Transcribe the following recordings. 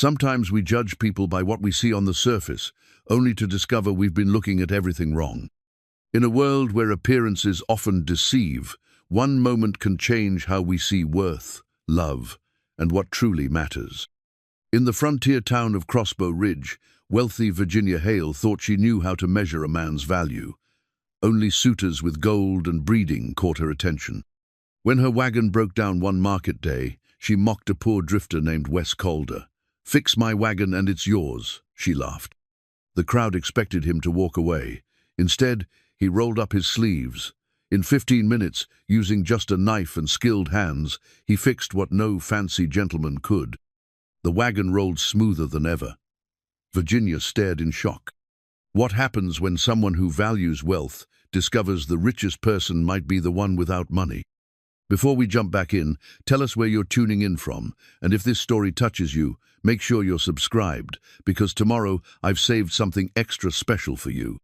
Sometimes we judge people by what we see on the surface, only to discover we've been looking at everything wrong. In a world where appearances often deceive, one moment can change how we see worth, love, and what truly matters. In the frontier town of Crossbow Ridge, wealthy Virginia Hale thought she knew how to measure a man's value. Only suitors with gold and breeding caught her attention. When her wagon broke down one market day, she mocked a poor drifter named Wes Calder. "Fix my wagon and it's yours," she laughed. The crowd expected him to walk away. Instead, he rolled up his sleeves. In 15 minutes, using just a knife and skilled hands, he fixed what no fancy gentleman could. The wagon rolled smoother than ever. Virginia stared in shock. What happens when someone who values wealth discovers the richest person might be the one without money? Before we jump back in, tell us where you're tuning in from, and if this story touches you, make sure you're subscribed, because tomorrow I've saved something extra special for you.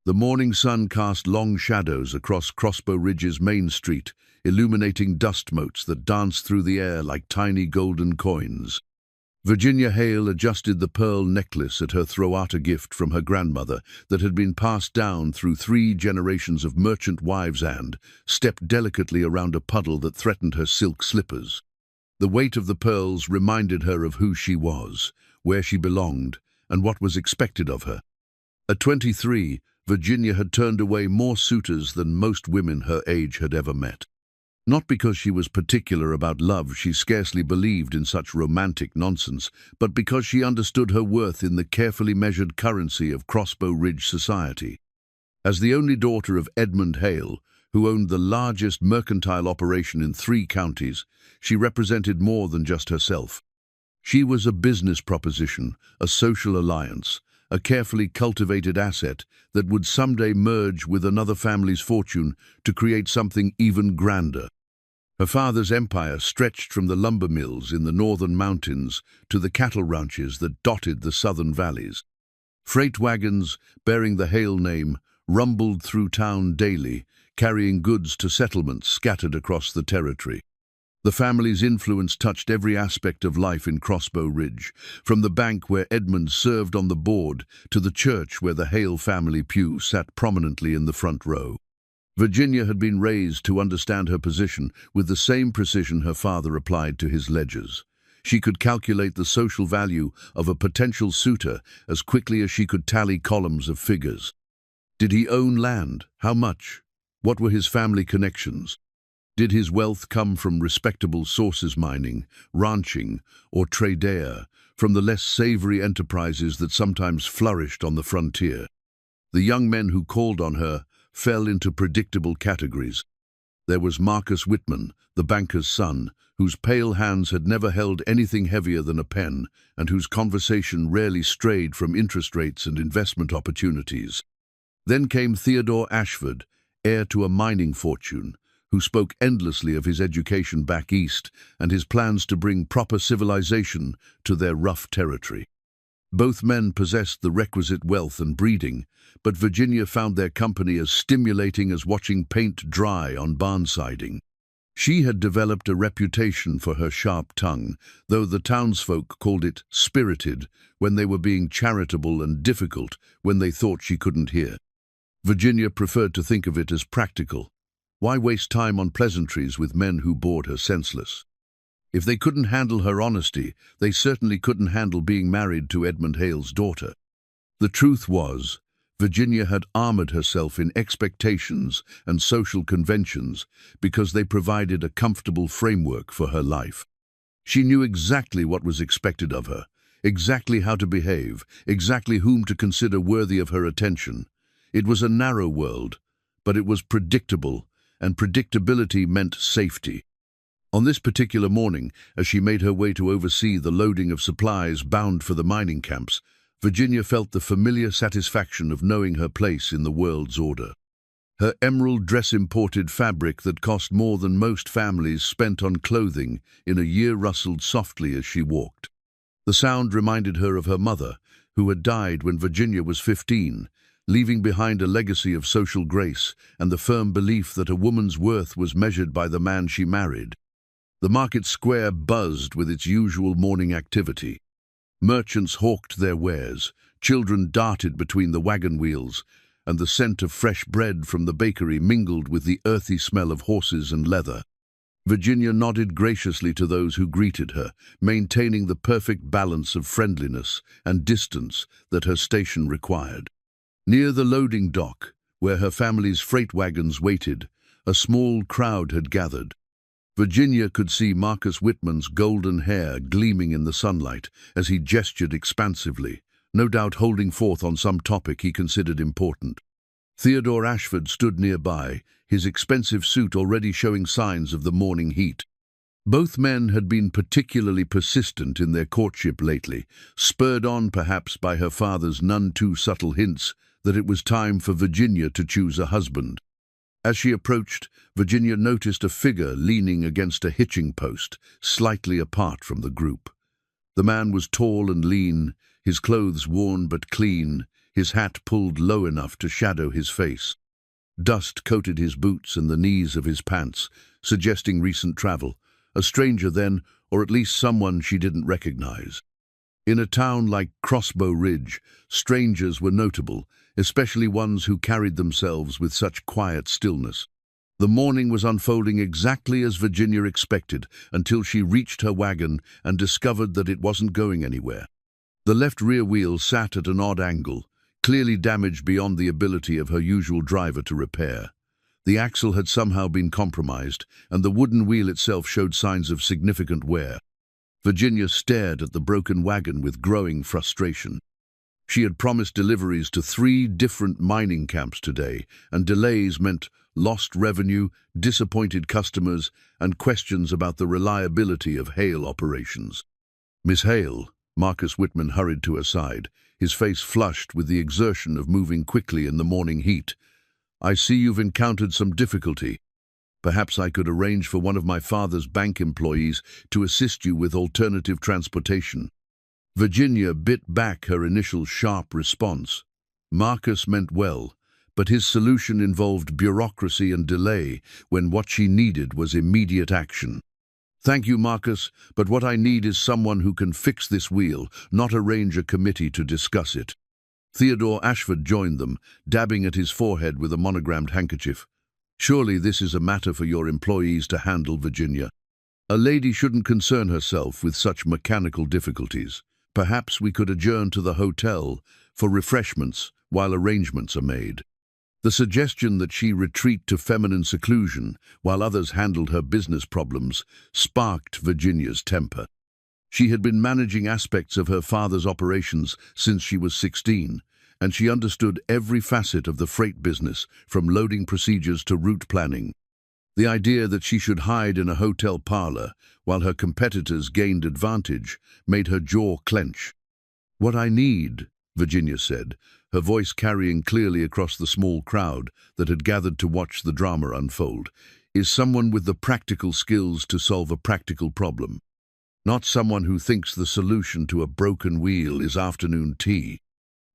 The morning sun cast long shadows across Crossbow Ridge's main street, illuminating dust motes that danced through the air like tiny golden coins. Virginia Hale adjusted the pearl necklace at her throw-out gift from her grandmother that had been passed down through 3 generations of merchant wives and stepped delicately around a puddle that threatened her silk slippers. The weight of the pearls reminded her of who she was, where she belonged, and what was expected of her. At 23, Virginia had turned away more suitors than most women her age had ever met. Not because she was particular about love, she scarcely believed in such romantic nonsense, but because she understood her worth in the carefully measured currency of Crossbow Ridge society. As the only daughter of Edmund Hale, who owned the largest mercantile operation in 3 counties, she represented more than just herself. She was a business proposition, a social alliance, a carefully cultivated asset that would someday merge with another family's fortune to create something even grander. Her father's empire stretched from the lumber mills in the northern mountains to the cattle ranches that dotted the southern valleys. Freight wagons, bearing the Hale name, rumbled through town daily, carrying goods to settlements scattered across the territory. The family's influence touched every aspect of life in Crossbow Ridge, from the bank where Edmund served on the board to the church where the Hale family pew sat prominently in the front row. Virginia had been raised to understand her position with the same precision her father applied to his ledgers. She could calculate the social value of a potential suitor as quickly as she could tally columns of figures. Did he own land? How much? What were his family connections? Did his wealth come from respectable sources, mining, ranching, or trader, from the less savory enterprises that sometimes flourished on the frontier? The young men who called on her fell into predictable categories. There was Marcus Whitman, the banker's son, whose pale hands had never held anything heavier than a pen, and whose conversation rarely strayed from interest rates and investment opportunities. Then came Theodore Ashford, heir to a mining fortune, who spoke endlessly of his education back east and his plans to bring proper civilization to their rough territory. Both men possessed the requisite wealth and breeding, but Virginia found their company as stimulating as watching paint dry on barn siding. She had developed a reputation for her sharp tongue, though the townsfolk called it spirited when they were being charitable and difficult when they thought she couldn't hear. Virginia preferred to think of it as practical. Why waste time on pleasantries with men who bored her senseless? If they couldn't handle her honesty, they certainly couldn't handle being married to Edmund Hale's daughter. The truth was, Virginia had armored herself in expectations and social conventions because they provided a comfortable framework for her life. She knew exactly what was expected of her, exactly how to behave, exactly whom to consider worthy of her attention. It was a narrow world, but it was predictable, and predictability meant safety. On this particular morning, as she made her way to oversee the loading of supplies bound for the mining camps, Virginia felt the familiar satisfaction of knowing her place in the world's order. Her emerald dress-imported fabric that cost more than most families spent on clothing in a year rustled softly as she walked. The sound reminded her of her mother, who had died when Virginia was 15, leaving behind a legacy of social grace and the firm belief that a woman's worth was measured by the man she married. The market square buzzed with its usual morning activity. Merchants hawked their wares, children darted between the wagon wheels, and the scent of fresh bread from the bakery mingled with the earthy smell of horses and leather. Virginia nodded graciously to those who greeted her, maintaining the perfect balance of friendliness and distance that her station required. Near the loading dock, where her family's freight wagons waited, a small crowd had gathered. Virginia could see Marcus Whitman's golden hair gleaming in the sunlight as he gestured expansively, no doubt holding forth on some topic he considered important. Theodore Ashford stood nearby, his expensive suit already showing signs of the morning heat. Both men had been particularly persistent in their courtship lately, spurred on perhaps by her father's none too subtle hints that it was time for Virginia to choose a husband. As she approached, Virginia noticed a figure leaning against a hitching post, slightly apart from the group. The man was tall and lean, his clothes worn but clean, his hat pulled low enough to shadow his face. Dust coated his boots and the knees of his pants, suggesting recent travel. A stranger then, or at least someone she didn't recognize. In a town like Crossbow Ridge, strangers were notable, especially ones who carried themselves with such quiet stillness. The morning was unfolding exactly as Virginia expected until she reached her wagon and discovered that it wasn't going anywhere. The left rear wheel sat at an odd angle, clearly damaged beyond the ability of her usual driver to repair. The axle had somehow been compromised, and the wooden wheel itself showed signs of significant wear. Virginia stared at the broken wagon with growing frustration. She had promised deliveries to 3 different mining camps today, and delays meant lost revenue, disappointed customers, and questions about the reliability of Hale operations. "Miss Hale," Marcus Whitman hurried to her side, his face flushed with the exertion of moving quickly in the morning heat. "I see you've encountered some difficulty. Perhaps I could arrange for one of my father's bank employees to assist you with alternative transportation." Virginia bit back her initial sharp response. Marcus meant well, but his solution involved bureaucracy and delay when what she needed was immediate action. "Thank you, Marcus, but what I need is someone who can fix this wheel, not arrange a committee to discuss it." Theodore Ashford joined them, dabbing at his forehead with a monogrammed handkerchief. "Surely this is a matter for your employees to handle, Virginia. A lady shouldn't concern herself with such mechanical difficulties. Perhaps we could adjourn to the hotel for refreshments while arrangements are made." The suggestion that she retreat to feminine seclusion while others handled her business problems sparked Virginia's temper. She had been managing aspects of her father's operations since she was 16, and she understood every facet of the freight business, from loading procedures to route planning. The idea that she should hide in a hotel parlor while her competitors gained advantage made her jaw clench. "What I need," Virginia said, her voice carrying clearly across the small crowd that had gathered to watch the drama unfold, "is someone with the practical skills to solve a practical problem. Not someone who thinks the solution to a broken wheel is afternoon tea."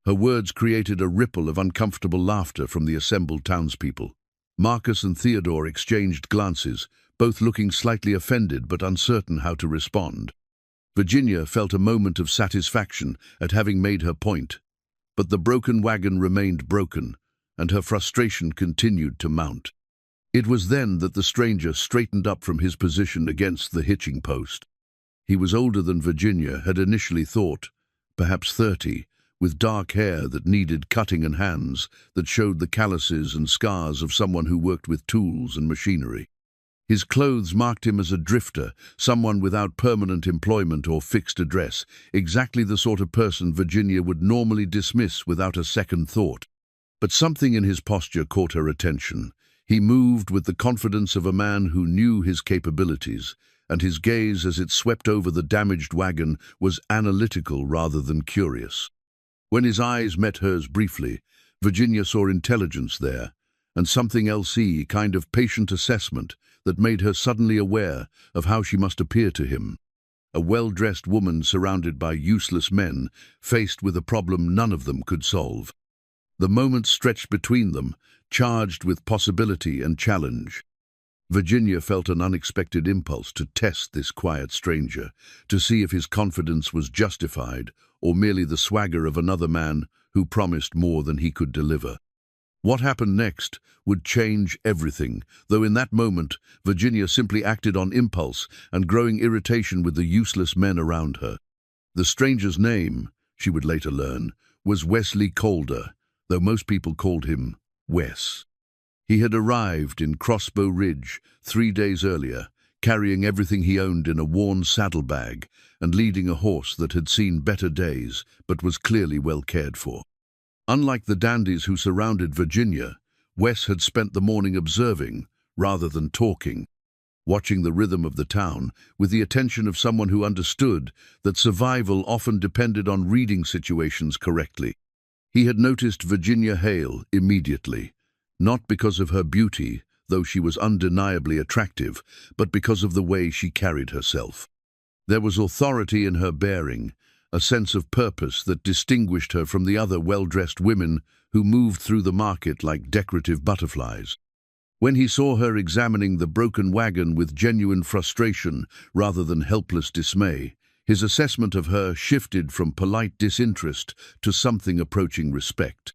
Her words created a ripple of uncomfortable laughter from the assembled townspeople. Marcus and Theodore exchanged glances, both looking slightly offended but uncertain how to respond. Virginia felt a moment of satisfaction at having made her point, but the broken wagon remained broken, and her frustration continued to mount. It was then that the stranger straightened up from his position against the hitching post. He was older than Virginia had initially thought, perhaps 30, with dark hair that needed cutting and hands that showed the calluses and scars of someone who worked with tools and machinery. His clothes marked him as a drifter, someone without permanent employment or fixed address, exactly the sort of person Virginia would normally dismiss without a second thought. But something in his posture caught her attention. He moved with the confidence of a man who knew his capabilities, and his gaze as it swept over the damaged wagon was analytical rather than curious. When his eyes met hers briefly, Virginia saw intelligence there, and something else, a kind of patient assessment that made her suddenly aware of how she must appear to him. A well-dressed woman surrounded by useless men, faced with a problem none of them could solve. The moment stretched between them, charged with possibility and challenge. Virginia felt an unexpected impulse to test this quiet stranger, to see if his confidence was justified or merely the swagger of another man who promised more than he could deliver. What happened next would change everything, though in that moment, Virginia simply acted on impulse and growing irritation with the useless men around her. The stranger's name, she would later learn, was Wesley Calder, though most people called him Wes. He had arrived in Crossbow Ridge 3 days earlier, carrying everything he owned in a worn saddlebag and leading a horse that had seen better days but was clearly well cared for. Unlike the dandies who surrounded Virginia, Wes had spent the morning observing rather than talking, watching the rhythm of the town with the attention of someone who understood that survival often depended on reading situations correctly. He had noticed Virginia Hale immediately, not because of her beauty, though she was undeniably attractive, but because of the way she carried herself. There was authority in her bearing, a sense of purpose that distinguished her from the other well-dressed women who moved through the market like decorative butterflies. When he saw her examining the broken wagon with genuine frustration rather than helpless dismay, his assessment of her shifted from polite disinterest to something approaching respect.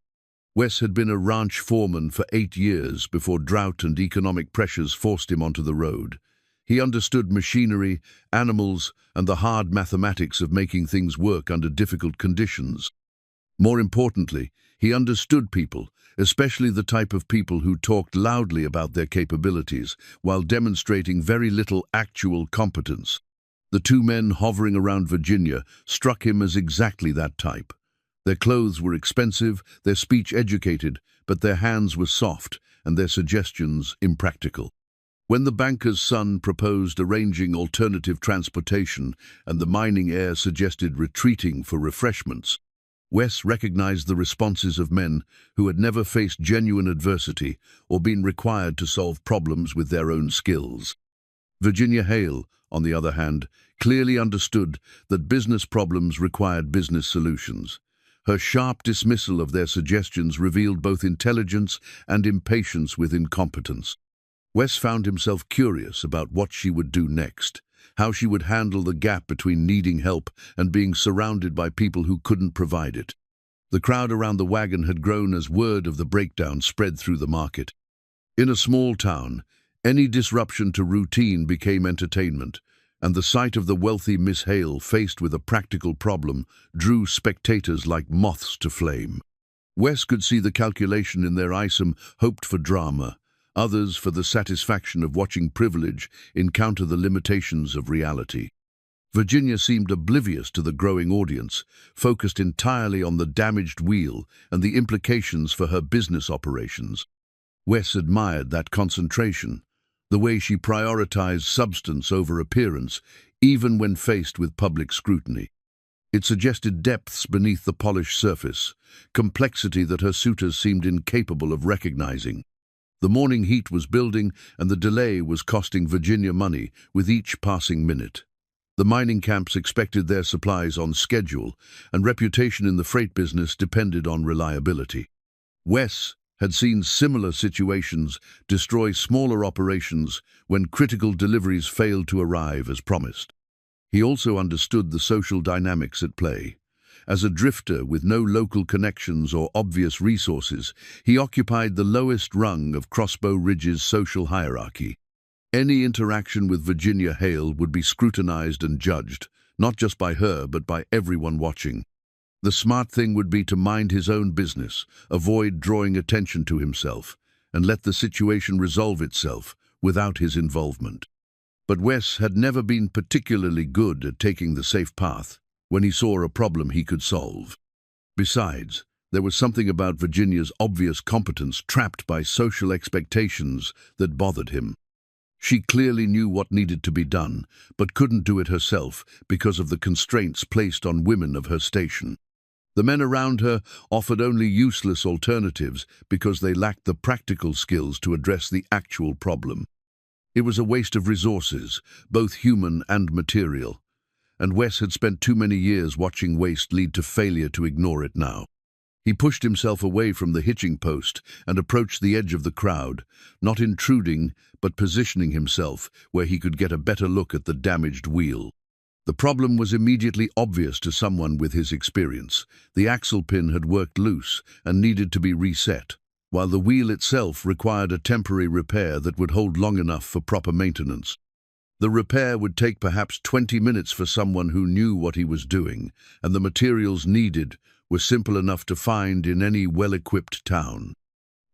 Wes had been a ranch foreman for 8 years before drought and economic pressures forced him onto the road. He understood machinery, animals, and the hard mathematics of making things work under difficult conditions. More importantly, he understood people, especially the type of people who talked loudly about their capabilities while demonstrating very little actual competence. The 2 men hovering around Virginia struck him as exactly that type. Their clothes were expensive, their speech educated, but their hands were soft and their suggestions impractical. When the banker's son proposed arranging alternative transportation and the mining heir suggested retreating for refreshments, Wes recognized the responses of men who had never faced genuine adversity or been required to solve problems with their own skills. Virginia Hale, on the other hand, clearly understood that business problems required business solutions. Her sharp dismissal of their suggestions revealed both intelligence and impatience with incompetence. Wes found himself curious about what she would do next, how she would handle the gap between needing help and being surrounded by people who couldn't provide it. The crowd around the wagon had grown as word of the breakdown spread through the market. In a small town, any disruption to routine became entertainment, and the sight of the wealthy Miss Hale faced with a practical problem drew spectators like moths to flame. Wes could see the calculation in their eyes, some hoped for drama, others for the satisfaction of watching privilege encounter the limitations of reality. Virginia seemed oblivious to the growing audience, focused entirely on the damaged wheel and the implications for her business operations. Wes admired that concentration, the way she prioritized substance over appearance, even when faced with public scrutiny. It suggested depths beneath the polished surface, complexity that her suitors seemed incapable of recognizing. The morning heat was building, and the delay was costing Virginia money with each passing minute. The mining camps expected their supplies on schedule, and reputation in the freight business depended on reliability. Wes had seen similar situations destroy smaller operations when critical deliveries failed to arrive as promised. He also understood the social dynamics at play. As a drifter with no local connections or obvious resources, he occupied the lowest rung of Crossbow Ridge's social hierarchy. Any interaction with Virginia Hale would be scrutinized and judged, not just by her but by everyone watching. The smart thing would be to mind his own business, avoid drawing attention to himself, and let the situation resolve itself without his involvement. But Wes had never been particularly good at taking the safe path when he saw a problem he could solve. Besides, there was something about Virginia's obvious competence trapped by social expectations that bothered him. She clearly knew what needed to be done, but couldn't do it herself because of the constraints placed on women of her station. The men around her offered only useless alternatives because they lacked the practical skills to address the actual problem. It was a waste of resources, both human and material, and Wes had spent too many years watching waste lead to failure to ignore it now. He pushed himself away from the hitching post and approached the edge of the crowd, not intruding but positioning himself where he could get a better look at the damaged wheel. The problem was immediately obvious to someone with his experience. The axle pin had worked loose and needed to be reset, while the wheel itself required a temporary repair that would hold long enough for proper maintenance. The repair would take perhaps 20 minutes for someone who knew what he was doing, and the materials needed were simple enough to find in any well-equipped town.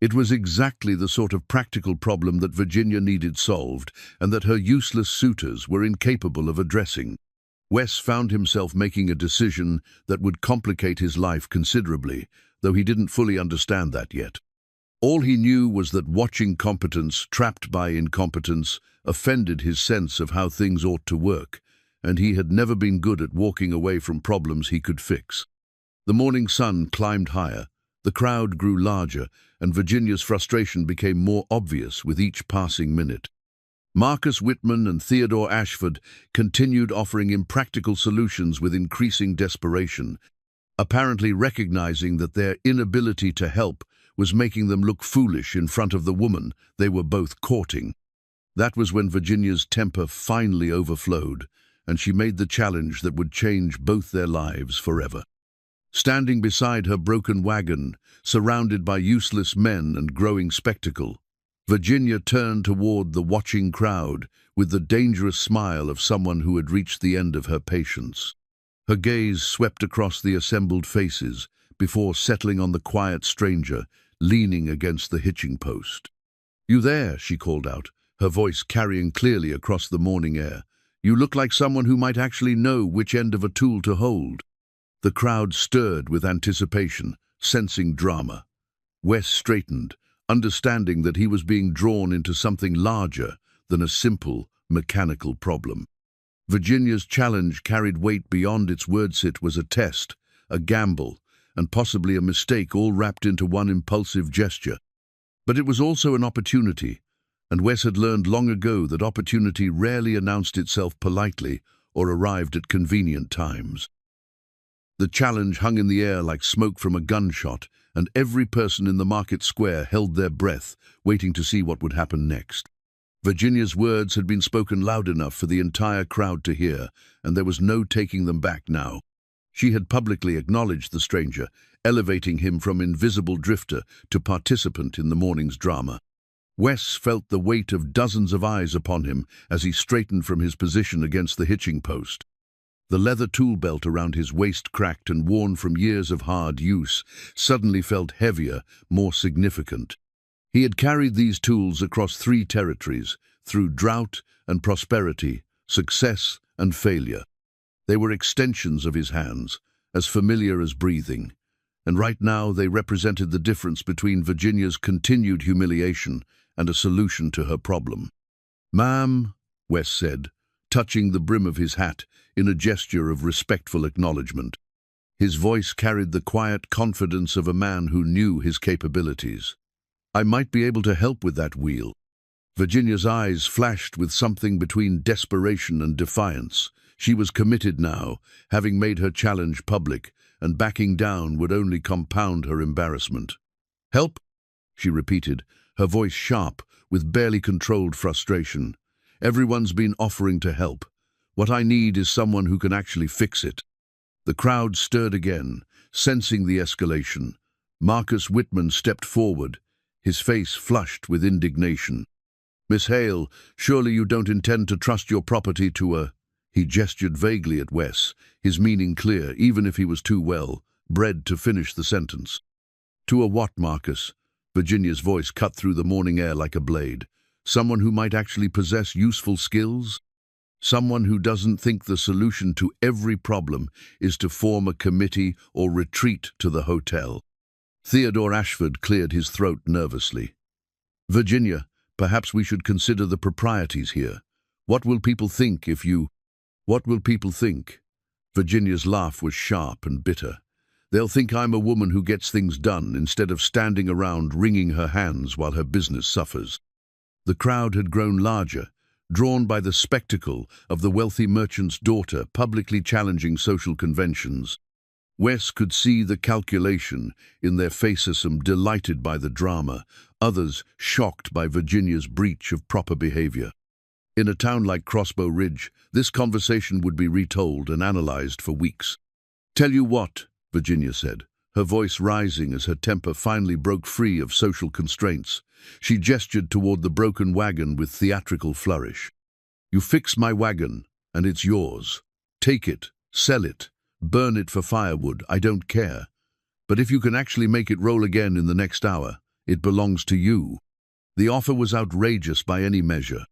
It was exactly the sort of practical problem that Virginia needed solved and that her useless suitors were incapable of addressing. Wes found himself making a decision that would complicate his life considerably, though he didn't fully understand that yet. All he knew was that watching competence trapped by incompetence offended his sense of how things ought to work, and he had never been good at walking away from problems he could fix. The morning sun climbed higher, the crowd grew larger, and Virginia's frustration became more obvious with each passing minute. Marcus Whitman and Theodore Ashford continued offering impractical solutions with increasing desperation, apparently recognizing that their inability to help was making them look foolish in front of the woman they were both courting. That was when Virginia's temper finally overflowed, and she made the challenge that would change both their lives forever. Standing beside her broken wagon, surrounded by useless men and growing spectacle, Virginia turned toward the watching crowd with the dangerous smile of someone who had reached the end of her patience. Her gaze swept across the assembled faces before settling on the quiet stranger leaning against the hitching post. "You there?" she called out, her voice carrying clearly across the morning air. "You look like someone who might actually know which end of a tool to hold." The crowd stirred with anticipation, sensing drama. Wes straightened, understanding that he was being drawn into something larger than a simple, mechanical problem. Virginia's challenge carried weight beyond its words. It was a test, a gamble, and possibly a mistake, all wrapped into one impulsive gesture. But it was also an opportunity, and Wes had learned long ago that opportunity rarely announced itself politely or arrived at convenient times. The challenge hung in the air like smoke from a gunshot, and every person in the market square held their breath, waiting to see what would happen next. Virginia's words had been spoken loud enough for the entire crowd to hear, and there was no taking them back now. She had publicly acknowledged the stranger, elevating him from invisible drifter to participant in the morning's drama. Wes felt the weight of dozens of eyes upon him as he straightened from his position against the hitching post. The leather tool belt around his waist, cracked and worn from years of hard use, suddenly felt heavier, more significant. He had carried these tools across 3 territories, through drought and prosperity, success and failure. They were extensions of his hands, as familiar as breathing, and right now they represented the difference between Virginia's continued humiliation and a solution to her problem. "Ma'am," Wes said, touching the brim of his hat in a gesture of respectful acknowledgement. His voice carried the quiet confidence of a man who knew his capabilities. "I might be able to help with that wheel." Virginia's eyes flashed with something between desperation and defiance. She was committed now, having made her challenge public, and backing down would only compound her embarrassment. "Help?" she repeated, her voice sharp with barely controlled frustration. "Everyone's been offering to help. What I need is someone who can actually fix it." The crowd stirred again, sensing the escalation. Marcus Whitman stepped forward, his face flushed with indignation. "Miss Hale, surely you don't intend to trust your property to a—" He gestured vaguely at Wes, his meaning clear, even if he was too well bred to finish the sentence. "To a what, Marcus?" Virginia's voice cut through the morning air like a blade. "Someone who might actually possess useful skills? Someone who doesn't think the solution to every problem is to form a committee or retreat to the hotel." Theodore Ashford cleared his throat nervously. "Virginia, perhaps we should consider the proprieties here. What will people think if you—" "What will people think?" Virginia's laugh was sharp and bitter. "They'll think I'm a woman who gets things done instead of standing around wringing her hands while her business suffers." The crowd had grown larger, drawn by the spectacle of the wealthy merchant's daughter publicly challenging social conventions. Wes could see the calculation in their faces, some delighted by the drama, others shocked by Virginia's breach of proper behavior. In a town like Crossbow Ridge, this conversation would be retold and analyzed for weeks. "Tell you what," Virginia said, her voice rising as her temper finally broke free of social constraints. She gestured toward the broken wagon with theatrical flourish. "You fix my wagon, and it's yours. Take it, sell it, burn it for firewood, I don't care. But if you can actually make it roll again in the next hour, it belongs to you." The offer was outrageous by any measure.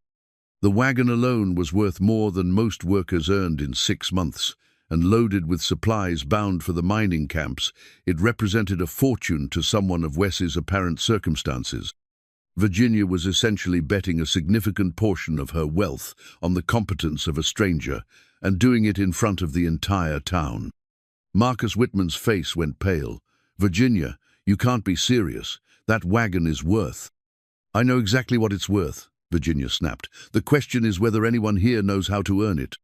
The wagon alone was worth more than most workers earned in 6 months, and loaded with supplies bound for the mining camps, it represented a fortune to someone of Wes's apparent circumstances. Virginia was essentially betting a significant portion of her wealth on the competence of a stranger, and doing it in front of the entire town. Marcus Whitman's face went pale. "Virginia, you can't be serious. That wagon is worth—" "I know exactly what it's worth," Virginia snapped. "The question is whether anyone here knows how to earn it."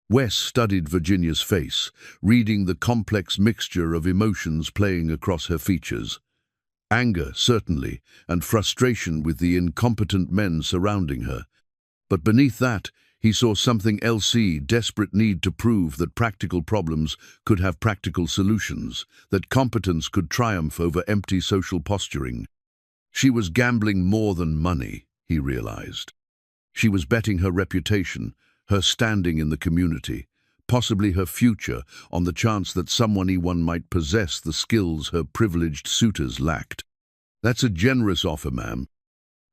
Wes studied Virginia's face, reading the complex mixture of emotions playing across her features. Anger, certainly, and frustration with the incompetent men surrounding her. But beneath that, he saw something else: desperate need to prove that practical problems could have practical solutions, that competence could triumph over empty social posturing. She was gambling more than money, he realized. She was betting her reputation, her standing in the community, possibly her future, on the chance that anyone might possess the skills her privileged suitors lacked. "That's a generous offer, ma'am,"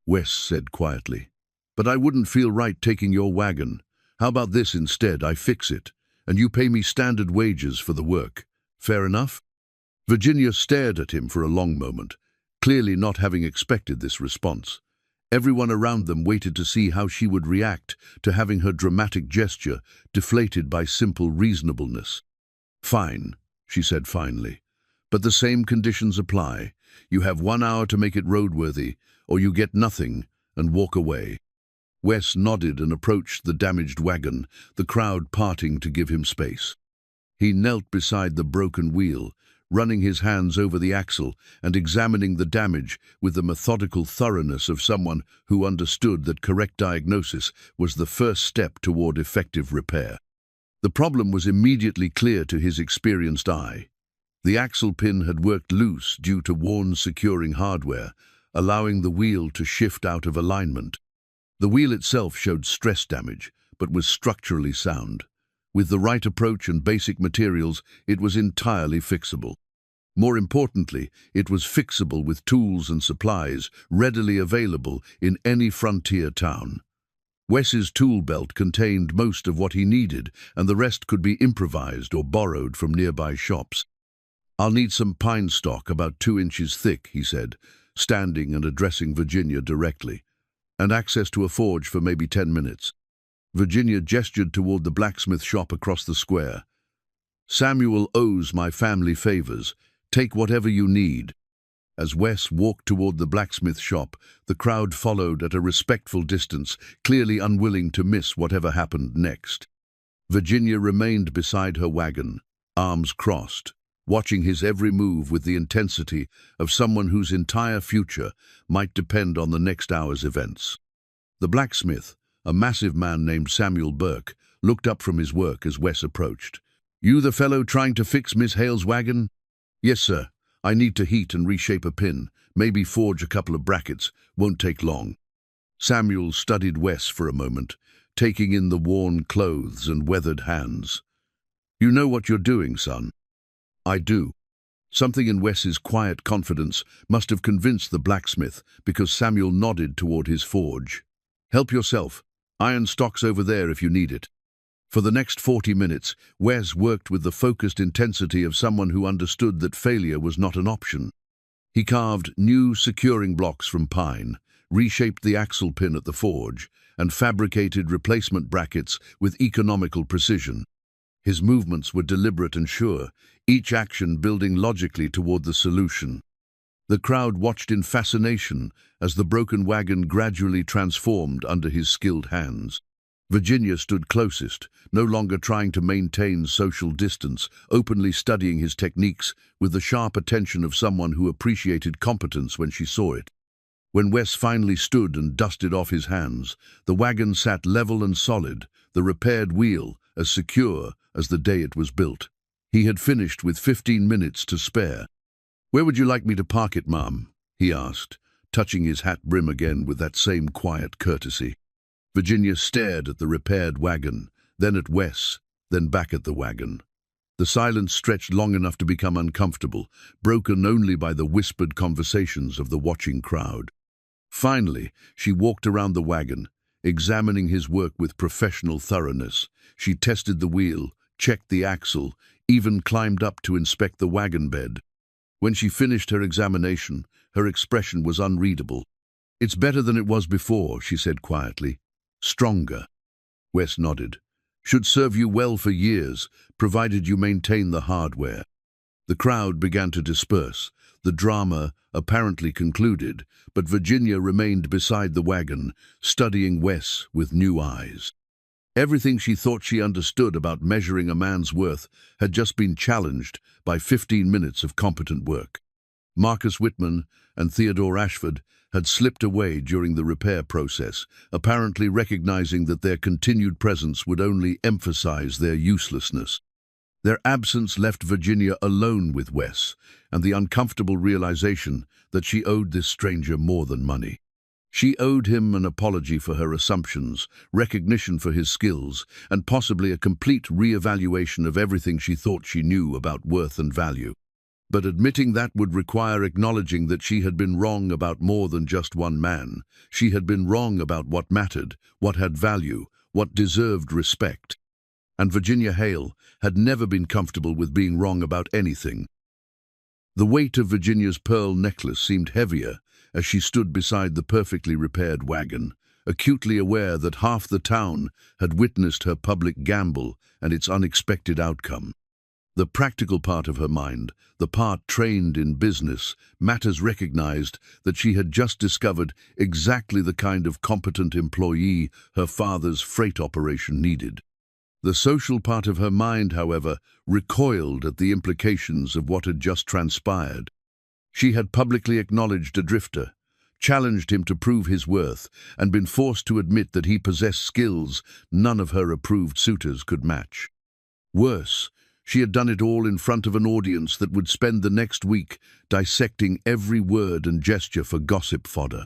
Wes said quietly. "But I wouldn't feel right taking your wagon. How about this instead? I fix it, and you pay me standard wages for the work. Fair enough?" Virginia stared at him for a long moment, clearly not having expected this response. Everyone around them waited to see how she would react to having her dramatic gesture deflated by simple reasonableness. "Fine," she said finally, "but the same conditions apply. You have 1 hour to make it roadworthy, or you get nothing and walk away." Wes nodded and approached the damaged wagon, the crowd parting to give him space. He knelt beside the broken wheel, running his hands over the axle and examining the damage with the methodical thoroughness of someone who understood that correct diagnosis was the first step toward effective repair. The problem was immediately clear to his experienced eye. The axle pin had worked loose due to worn securing hardware, allowing the wheel to shift out of alignment. The wheel itself showed stress damage, but was structurally sound. With the right approach and basic materials, it was entirely fixable. More importantly, it was fixable with tools and supplies readily available in any frontier town. Wes's tool belt contained most of what he needed, and the rest could be improvised or borrowed from nearby shops. "I'll need some pine stock about 2 inches thick," he said, standing and addressing Virginia directly, "and access to a forge for maybe 10 minutes. Virginia gestured toward the blacksmith shop across the square. "Samuel owes my family favors. Take whatever you need." As Wes walked toward the blacksmith shop, the crowd followed at a respectful distance, clearly unwilling to miss whatever happened next. Virginia remained beside her wagon, arms crossed, watching his every move with the intensity of someone whose entire future might depend on the next hour's events. The blacksmith, a massive man named Samuel Burke, looked up from his work as Wes approached. "You the fellow trying to fix Miss Hale's wagon?" "Yes, sir. I need to heat and reshape a pin, maybe forge a couple of brackets. Won't take long." Samuel studied Wes for a moment, taking in the worn clothes and weathered hands. "You know what you're doing, son." "I do." Something in Wes's quiet confidence must have convinced the blacksmith, because Samuel nodded toward his forge. "Help yourself. Iron stock's over there if you need it." For the next 40 minutes, Wes worked with the focused intensity of someone who understood that failure was not an option. He carved new securing blocks from pine, reshaped the axle pin at the forge, and fabricated replacement brackets with economical precision. His movements were deliberate and sure, each action building logically toward the solution. The crowd watched in fascination as the broken wagon gradually transformed under his skilled hands. Virginia stood closest, no longer trying to maintain social distance, openly studying his techniques with the sharp attention of someone who appreciated competence when she saw it. When Wes finally stood and dusted off his hands, the wagon sat level and solid, the repaired wheel as secure as the day it was built. He had finished with 15 minutes to spare. "Where would you like me to park it, Ma'am?" he asked, touching his hat brim again with that same quiet courtesy. Virginia stared at the repaired wagon, then at Wes, then back at the wagon. The silence stretched long enough to become uncomfortable, broken only by the whispered conversations of the watching crowd. Finally, she walked around the wagon, examining his work with professional thoroughness. She tested the wheel, checked the axle, even climbed up to inspect the wagon bed. When she finished her examination, her expression was unreadable. "It's better than it was before," she said quietly. "Stronger." Wes nodded. "Should serve you well for years, provided you maintain the hardware." The crowd began to disperse. The drama apparently concluded, but Virginia remained beside the wagon, studying Wes with new eyes. Everything she thought she understood about measuring a man's worth had just been challenged by 15 minutes of competent work. Marcus Whitman and Theodore Ashford had slipped away during the repair process, apparently recognizing that their continued presence would only emphasize their uselessness. Their absence left Virginia alone with Wes, and the uncomfortable realization that she owed this stranger more than money. She owed him an apology for her assumptions, recognition for his skills, and possibly a complete re-evaluation of everything she thought she knew about worth and value. But admitting that would require acknowledging that she had been wrong about more than just one man. She had been wrong about what mattered, what had value, what deserved respect. And Virginia Hale had never been comfortable with being wrong about anything. The weight of Virginia's pearl necklace seemed heavier as she stood beside the perfectly repaired wagon, acutely aware that half the town had witnessed her public gamble and its unexpected outcome. The practical part of her mind, the part trained in business, matters recognized that she had just discovered exactly the kind of competent employee her father's freight operation needed. The social part of her mind, however, recoiled at the implications of what had just transpired. She had publicly acknowledged a drifter, challenged him to prove his worth, and been forced to admit that he possessed skills none of her approved suitors could match. Worse, she had done it all in front of an audience that would spend the next week dissecting every word and gesture for gossip fodder.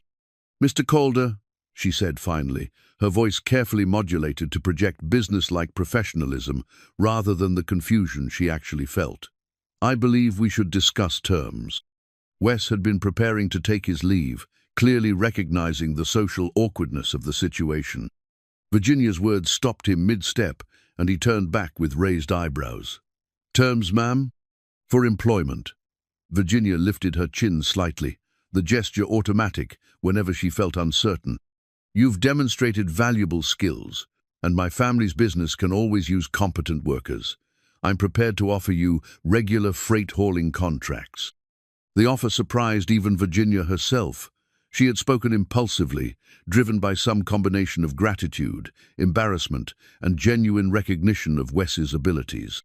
"Mr. Calder," she said finally, her voice carefully modulated to project business-like professionalism rather than the confusion she actually felt. "I believe we should discuss terms." Wes had been preparing to take his leave, clearly recognizing the social awkwardness of the situation. Virginia's words stopped him mid-step, and he turned back with raised eyebrows. "Terms, ma'am?" "For employment." Virginia lifted her chin slightly, the gesture automatic whenever she felt uncertain. "You've demonstrated valuable skills, and my family's business can always use competent workers. I'm prepared to offer you regular freight hauling contracts." The offer surprised even Virginia herself. She had spoken impulsively, driven by some combination of gratitude, embarrassment, and genuine recognition of Wes's abilities.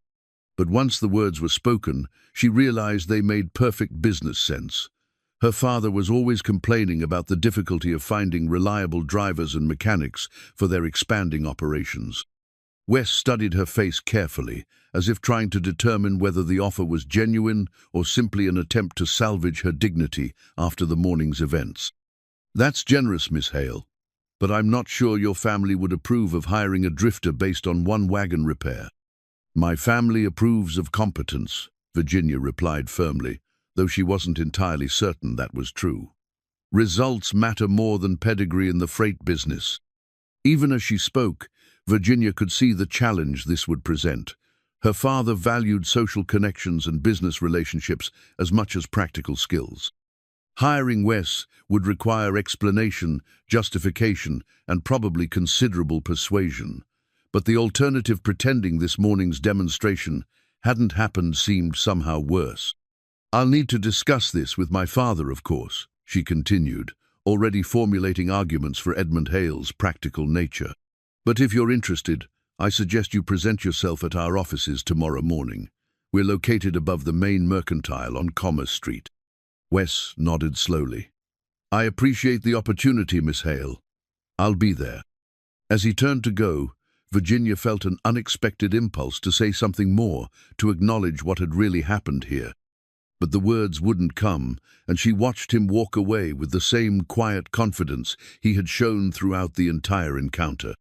But once the words were spoken, she realized they made perfect business sense. Her father was always complaining about the difficulty of finding reliable drivers and mechanics for their expanding operations. Wes studied her face carefully, as if trying to determine whether the offer was genuine or simply an attempt to salvage her dignity after the morning's events. "That's generous, Miss Hale, but I'm not sure your family would approve of hiring a drifter based on one wagon repair." "My family approves of competence," Virginia replied firmly, though she wasn't entirely certain that was true. "Results matter more than pedigree in the freight business." Even as she spoke, Virginia could see the challenge this would present. Her father valued social connections and business relationships as much as practical skills. Hiring Wes would require explanation, justification, and probably considerable persuasion. But the alternative, pretending this morning's demonstration hadn't happened, seemed somehow worse. "I'll need to discuss this with my father, of course," she continued, already formulating arguments for Edmund Hale's practical nature. But if you're interested, I suggest you present yourself at our offices tomorrow morning. We're located above the main mercantile on Commerce Street. Wes nodded slowly. I appreciate the opportunity, Miss Hale. I'll be there. As he turned to go, Virginia felt an unexpected impulse to say something more, to acknowledge what had really happened here. But the words wouldn't come, and she watched him walk away with the same quiet confidence he had shown throughout the entire encounter.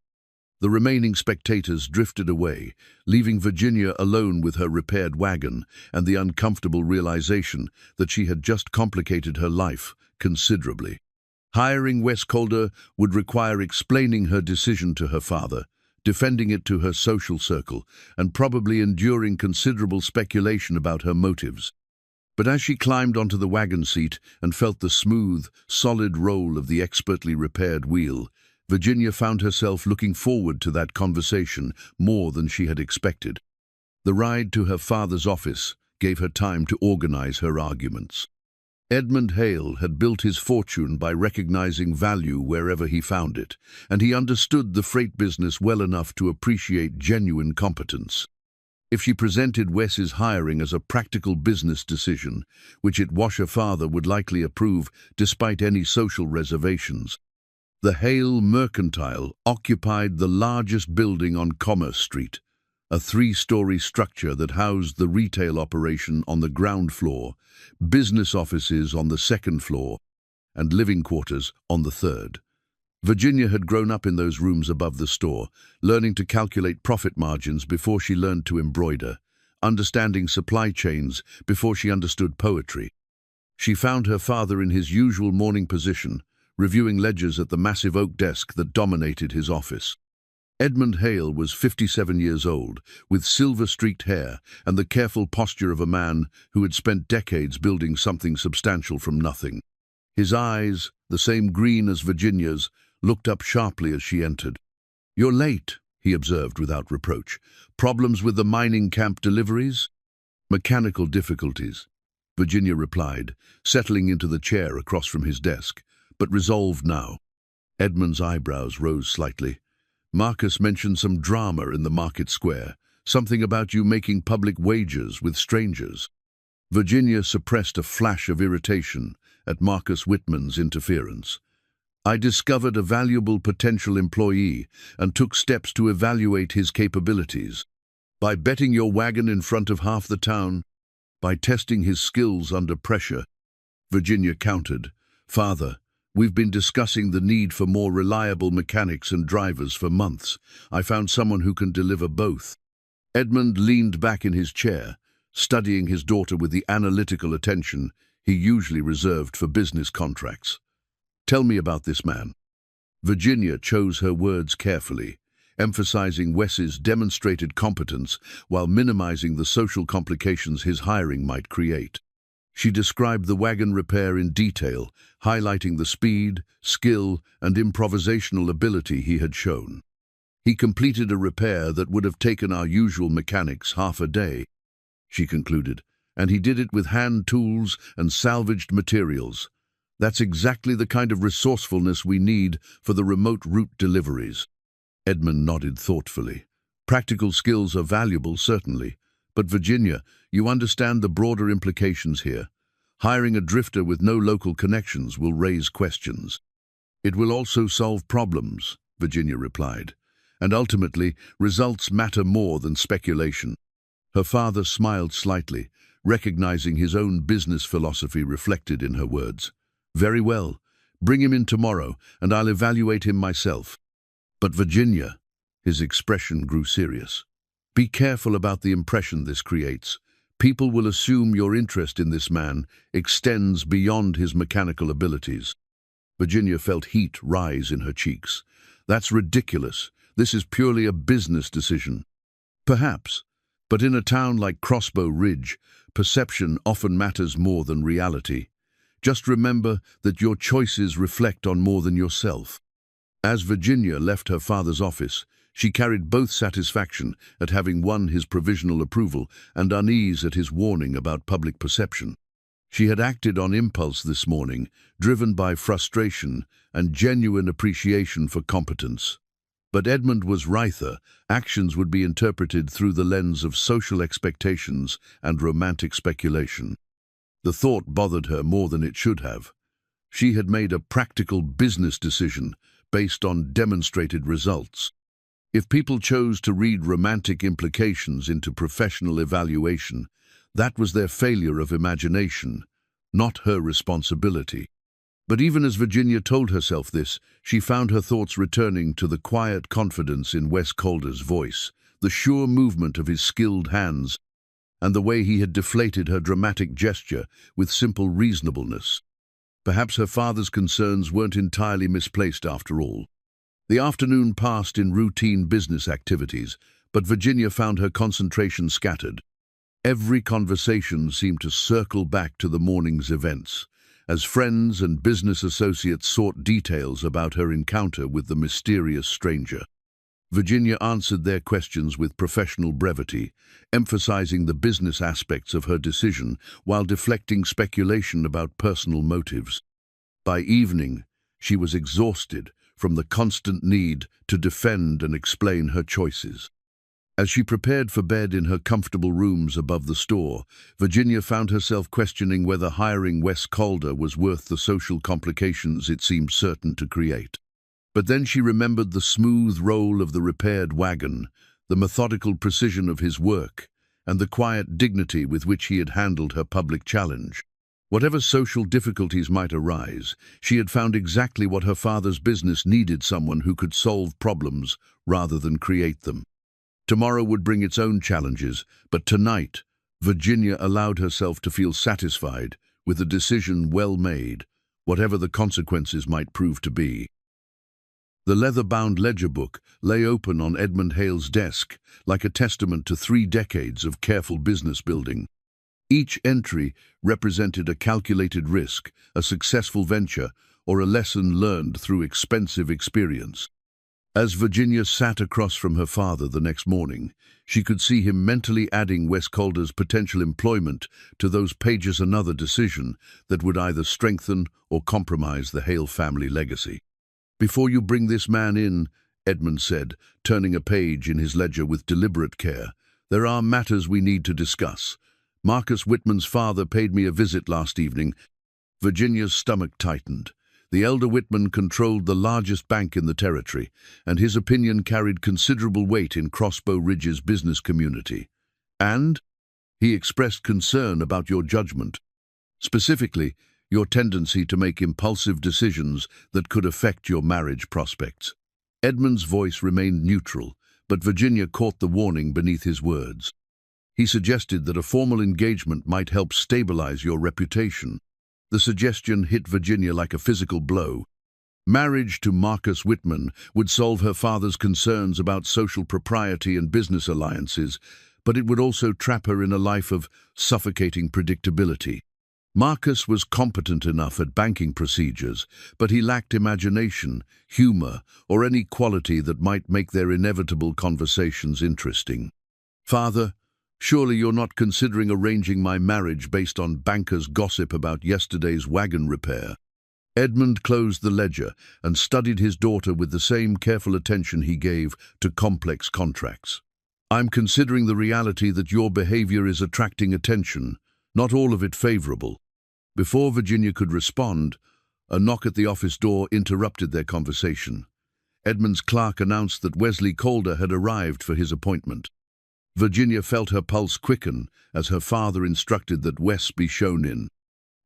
The remaining spectators drifted away, leaving Virginia alone with her repaired wagon and the uncomfortable realization that she had just complicated her life considerably. Hiring Wes Calder would require explaining her decision to her father, defending it to her social circle, and probably enduring considerable speculation about her motives. But as she climbed onto the wagon seat and felt the smooth, solid roll of the expertly repaired wheel, Virginia found herself looking forward to that conversation more than she had expected. The ride to her father's office gave her time to organize her arguments. Edmund Hale had built his fortune by recognizing value wherever he found it, and he understood the freight business well enough to appreciate genuine competence. If she presented Wes's hiring as a practical business decision, which her father would likely approve despite any social reservations, the Hale Mercantile occupied the largest building on Commerce Street, a three-story structure that housed the retail operation on the ground floor, business offices on the second floor, and living quarters on the third. Virginia had grown up in those rooms above the store, learning to calculate profit margins before she learned to embroider, understanding supply chains before she understood poetry. She found her father in his usual morning position, reviewing ledgers at the massive oak desk that dominated his office. Edmund Hale was 57 years old, with silver-streaked hair and the careful posture of a man who had spent decades building something substantial from nothing. His eyes, the same green as Virginia's, looked up sharply as she entered. "You're late," he observed without reproach. "Problems with the mining camp deliveries?" "Mechanical difficulties," Virginia replied, settling into the chair across from his desk, but resolved now. Edmund's eyebrows rose slightly. "Marcus mentioned some drama in the market square, something about you making public wagers with strangers." Virginia suppressed a flash of irritation at Marcus Whitman's interference. "I discovered a valuable potential employee and took steps to evaluate his capabilities. By betting your wagon in front of half the town, by testing his skills under pressure." Virginia countered. "Father, we've been discussing the need for more reliable mechanics and drivers for months. I found someone who can deliver both." Edmund leaned back in his chair, studying his daughter with the analytical attention he usually reserved for business contracts. "Tell me about this man." Virginia chose her words carefully, emphasizing Wes's demonstrated competence while minimizing the social complications his hiring might create. She described the wagon repair in detail, highlighting the speed, skill, and improvisational ability he had shown. "He completed a repair that would have taken our usual mechanics half a day," she concluded, "and he did it with hand tools and salvaged materials. That's exactly the kind of resourcefulness we need for the remote route deliveries." Edmund nodded thoughtfully. "Practical skills are valuable, certainly. But Virginia, you understand the broader implications here. Hiring a drifter with no local connections will raise questions." "It will also solve problems," Virginia replied. "And ultimately, results matter more than speculation." Her father smiled slightly, recognizing his own business philosophy reflected in her words. "Very well. Bring him in tomorrow, and I'll evaluate him myself." "But Virginia," his expression grew serious, "be careful about the impression this creates. People will assume your interest in this man extends beyond his mechanical abilities." Virginia felt heat rise in her cheeks. "That's ridiculous. This is purely a business decision." "Perhaps, but in a town like Crossbow Ridge, perception often matters more than reality. Just remember that your choices reflect on more than yourself." As Virginia left her father's office, she carried both satisfaction at having won his provisional approval and unease at his warning about public perception. She had acted on impulse this morning, driven by frustration and genuine appreciation for competence. But Edmund was riper. Actions would be interpreted through the lens of social expectations and romantic speculation. The thought bothered her more than it should have. She had made a practical business decision based on demonstrated results. If people chose to read romantic implications into professional evaluation, that was their failure of imagination, not her responsibility. But even as Virginia told herself this, she found her thoughts returning to the quiet confidence in Wes Calder's voice, the sure movement of his skilled hands, and the way he had deflated her dramatic gesture with simple reasonableness. Perhaps her father's concerns weren't entirely misplaced after all. The afternoon passed in routine business activities, but Virginia found her concentration scattered. Every conversation seemed to circle back to the morning's events, as friends and business associates sought details about her encounter with the mysterious stranger. Virginia answered their questions with professional brevity, emphasizing the business aspects of her decision while deflecting speculation about personal motives. By evening, she was exhausted from the constant need to defend and explain her choices. As she prepared for bed in her comfortable rooms above the store, Virginia found herself questioning whether hiring Wes Calder was worth the social complications it seemed certain to create. But then she remembered the smooth roll of the repaired wagon, the methodical precision of his work, and the quiet dignity with which he had handled her public challenge. Whatever social difficulties might arise, she had found exactly what her father's business needed: someone who could solve problems rather than create them. Tomorrow would bring its own challenges, but tonight, Virginia allowed herself to feel satisfied with a decision well made, whatever the consequences might prove to be. The leather-bound ledger book lay open on Edmund Hale's desk, like a testament to 3 decades of careful business building. Each entry represented a calculated risk, a successful venture, or a lesson learned through expensive experience. As Virginia sat across from her father the next morning, she could see him mentally adding Wes Calder's potential employment to those pages, another decision that would either strengthen or compromise the Hale family legacy. "Before you bring this man in," Edmund said, turning a page in his ledger with deliberate care, "there are matters we need to discuss. Marcus Whitman's father paid me a visit last evening." Virginia's stomach tightened. The elder Whitman controlled the largest bank in the territory, and his opinion carried considerable weight in Crossbow Ridge's business community. "And?" "He expressed concern about your judgment. Specifically, your tendency to make impulsive decisions that could affect your marriage prospects." Edmund's voice remained neutral, but Virginia caught the warning beneath his words. "He suggested that a formal engagement might help stabilize your reputation." The suggestion hit Virginia like a physical blow. Marriage to Marcus Whitman would solve her father's concerns about social propriety and business alliances, but it would also trap her in a life of suffocating predictability. Marcus was competent enough at banking procedures, but he lacked imagination, humor, or any quality that might make their inevitable conversations interesting. "Father, surely you're not considering arranging my marriage based on bankers' gossip about yesterday's wagon repair?" Edmund closed the ledger and studied his daughter with the same careful attention he gave to complex contracts. "I'm considering the reality that your behavior is attracting attention, not all of it favorable." Before Virginia could respond, a knock at the office door interrupted their conversation. Edmund's clerk announced that Wesley Calder had arrived for his appointment. Virginia felt her pulse quicken as her father instructed that Wes be shown in.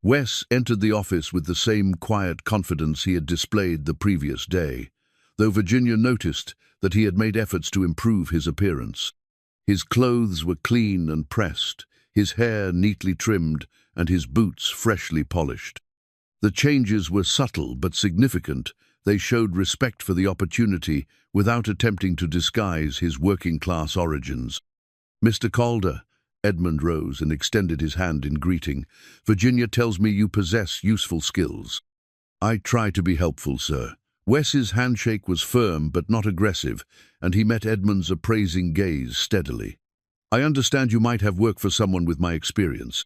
Wes entered the office with the same quiet confidence he had displayed the previous day, though Virginia noticed that he had made efforts to improve his appearance. His clothes were clean and pressed, his hair neatly trimmed, and his boots freshly polished. The changes were subtle but significant. They showed respect for the opportunity without attempting to disguise his working-class origins. "Mr. Calder," Edmund rose and extended his hand in greeting. "Virginia tells me you possess useful skills." "I try to be helpful, sir." Wes's handshake was firm but not aggressive, and he met Edmund's appraising gaze steadily. "I understand you might have work for someone with my experience."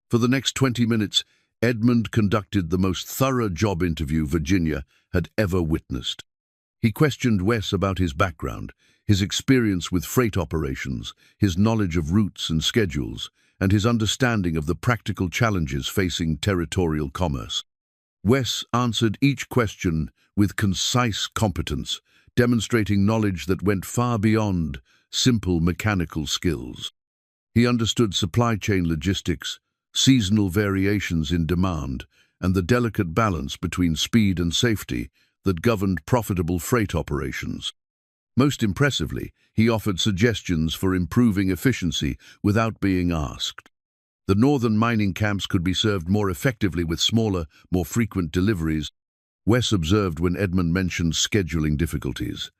For the next 20 minutes, Edmund conducted the most thorough job interview Virginia had ever witnessed. He questioned Wes about his background, his experience with freight operations, his knowledge of routes and schedules, and his understanding of the practical challenges facing territorial commerce. Wes answered each question with concise competence, demonstrating knowledge that went far beyond simple mechanical skills. He understood supply chain logistics, seasonal variations in demand, and the delicate balance between speed and safety that governed profitable freight operations. Most impressively, he offered suggestions for improving efficiency without being asked. The northern mining camps could be served more effectively with smaller, more frequent deliveries, Wes observed when Edmund mentioned scheduling difficulties.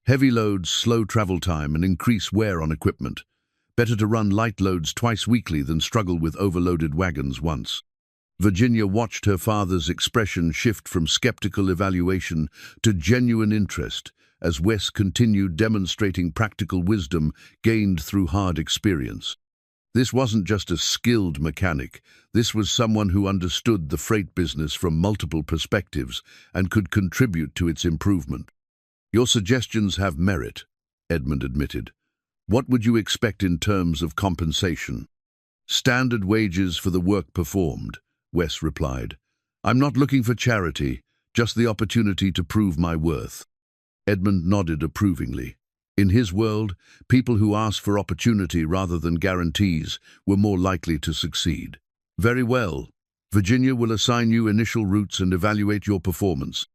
Heavy loads, slow travel time, and increase wear on equipment. Better to run light loads twice weekly than struggle with overloaded wagons once. Virginia watched her father's expression shift from skeptical evaluation to genuine interest as Wes continued demonstrating practical wisdom gained through hard experience. This wasn't just a skilled mechanic, this was someone who understood the freight business from multiple perspectives and could contribute to its improvement. Your suggestions have merit, Edmund admitted. What would you expect in terms of compensation? Standard wages for the work performed, Wes replied. I'm not looking for charity, just the opportunity to prove my worth. Edmund nodded approvingly. In his world, people who asked for opportunity rather than guarantees were more likely to succeed. Very well. Virginia will assign you initial routes and evaluate your performance.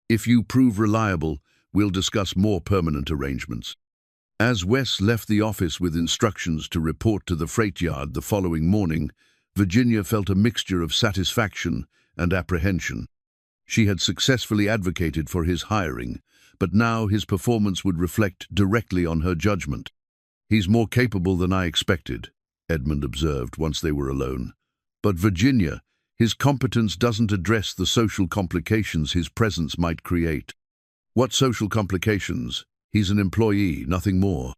If you prove reliable, we'll discuss more permanent arrangements. As Wes left the office with instructions to report to the freight yard the following morning, Virginia felt a mixture of satisfaction and apprehension. She had successfully advocated for his hiring, but now his performance would reflect directly on her judgment. He's more capable than I expected, Edmund observed once they were alone. But Virginia, his competence doesn't address the social complications his presence might create. What social complications? He's an employee, nothing more.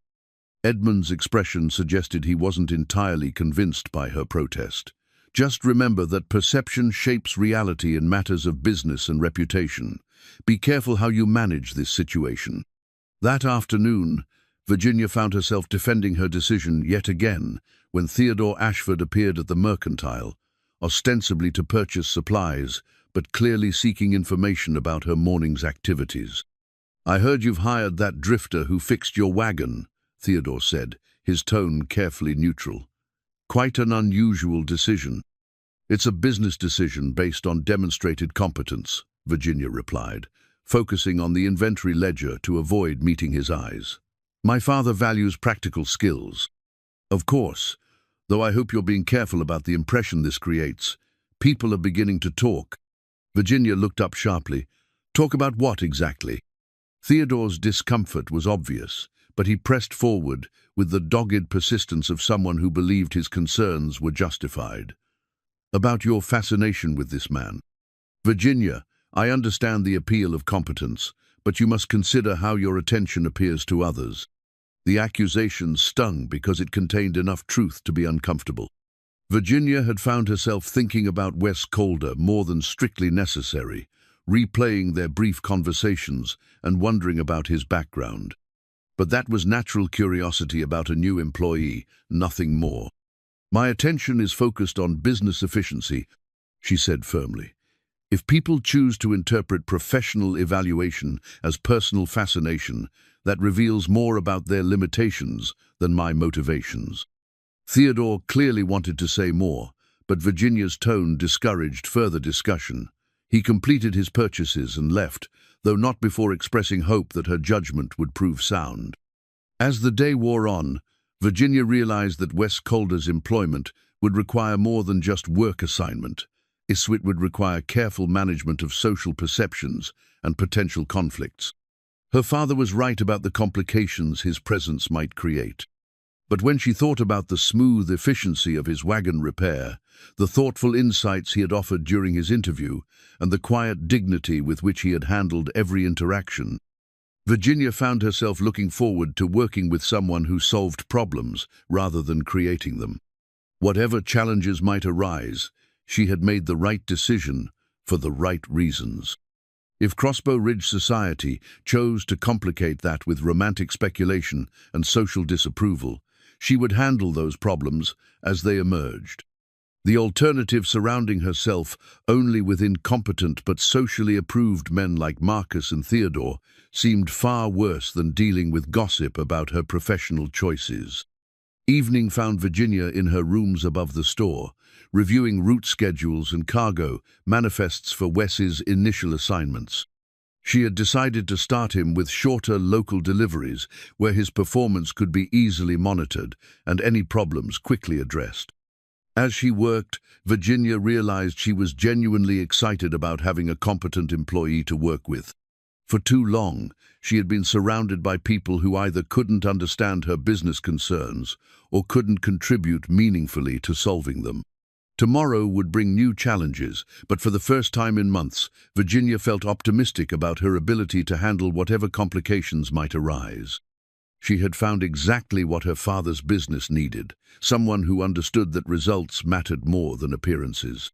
Edmund's expression suggested he wasn't entirely convinced by her protest. Just remember that perception shapes reality in matters of business and reputation. Be careful how you manage this situation. That afternoon, Virginia found herself defending her decision yet again when Theodore Ashford appeared at the mercantile, ostensibly to purchase supplies, but clearly seeking information about her morning's activities. I heard you've hired that drifter who fixed your wagon, Theodore said, his tone carefully neutral. Quite an unusual decision. It's a business decision based on demonstrated competence, Virginia replied, focusing on the inventory ledger to avoid meeting his eyes. My father values practical skills. Of course, though I hope you're being careful about the impression this creates. People are beginning to talk. Virginia looked up sharply. Talk about what exactly? Theodore's discomfort was obvious, but he pressed forward with the dogged persistence of someone who believed his concerns were justified. About your fascination with this man. Virginia, I understand the appeal of competence, but you must consider how your attention appears to others. The accusation stung because it contained enough truth to be uncomfortable. Virginia had found herself thinking about Wes Calder more than strictly necessary, replaying their brief conversations and wondering about his background. But that was natural curiosity about a new employee, nothing more. My attention is focused on business efficiency, she said firmly. If people choose to interpret professional evaluation as personal fascination, that reveals more about their limitations than my motivations. Theodore clearly wanted to say more, but Virginia's tone discouraged further discussion. He completed his purchases and left, though not before expressing hope that her judgment would prove sound. As the day wore on, Virginia realized that Wes Calder's employment would require more than just work assignment. It would require careful management of social perceptions and potential conflicts. Her father was right about the complications his presence might create. But when she thought about the smooth efficiency of his wagon repair, the thoughtful insights he had offered during his interview, and the quiet dignity with which he had handled every interaction, Virginia found herself looking forward to working with someone who solved problems rather than creating them. Whatever challenges might arise, she had made the right decision for the right reasons. If Crossbow Ridge society chose to complicate that with romantic speculation and social disapproval, she would handle those problems as they emerged. The alternative surrounding herself only with incompetent but socially approved men like Marcus and Theodore seemed far worse than dealing with gossip about her professional choices. Evening found Virginia in her rooms above the store, reviewing route schedules and cargo manifests for Wes's initial assignments. She had decided to start him with shorter local deliveries where his performance could be easily monitored and any problems quickly addressed. As she worked, Virginia realized she was genuinely excited about having a competent employee to work with. For too long, she had been surrounded by people who either couldn't understand her business concerns or couldn't contribute meaningfully to solving them. Tomorrow would bring new challenges, but for the first time in months, Virginia felt optimistic about her ability to handle whatever complications might arise. She had found exactly what her father's business needed, someone who understood that results mattered more than appearances.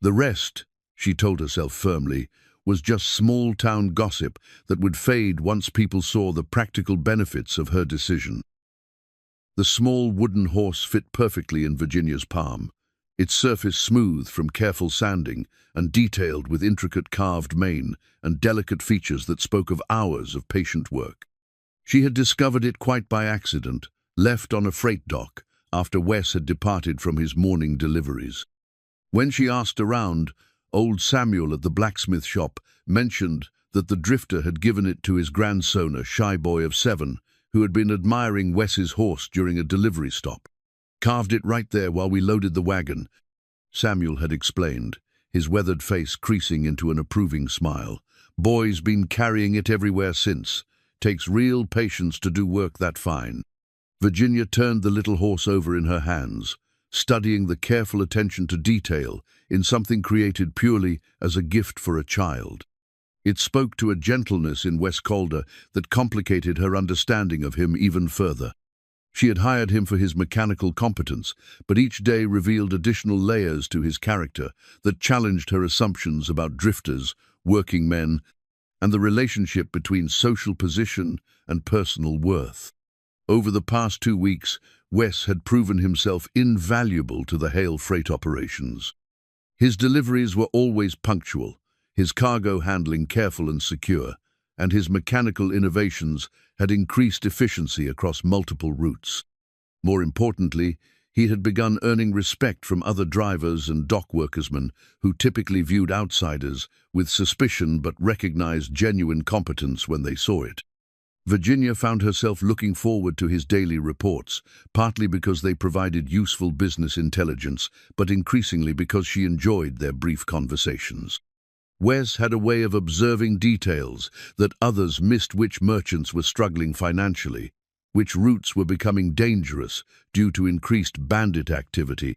The rest, she told herself firmly, was just small-town gossip that would fade once people saw the practical benefits of her decision. The small wooden horse fit perfectly in Virginia's palm, its surface smooth from careful sanding and detailed with intricate carved mane and delicate features that spoke of hours of patient work. She had discovered it quite by accident, left on a freight dock after Wes had departed from his morning deliveries. When she asked around, old Samuel at the blacksmith shop mentioned that the drifter had given it to his grandson, a shy boy of 7, who had been admiring Wes's horse during a delivery stop. "Carved it right there while we loaded the wagon," Samuel had explained, his weathered face creasing into an approving smile. "Boy's been carrying it everywhere since. Takes real patience to do work that fine." Virginia turned the little horse over in her hands, studying the careful attention to detail in something created purely as a gift for a child. It spoke to a gentleness in Wes Calder that complicated her understanding of him even further. She had hired him for his mechanical competence, but each day revealed additional layers to his character that challenged her assumptions about drifters, working men, and the relationship between social position and personal worth. Over the past 2 weeks, Wes had proven himself invaluable to the Hale freight operations. His deliveries were always punctual, his cargo handling careful and secure, and his mechanical innovations had increased efficiency across multiple routes. More importantly, he had begun earning respect from other drivers and dock workersmen who typically viewed outsiders with suspicion but recognized genuine competence when they saw it. Virginia found herself looking forward to his daily reports, partly because they provided useful business intelligence, but increasingly because she enjoyed their brief conversations. Wes had a way of observing details that others missed: which merchants were struggling financially, which routes were becoming dangerous due to increased bandit activity,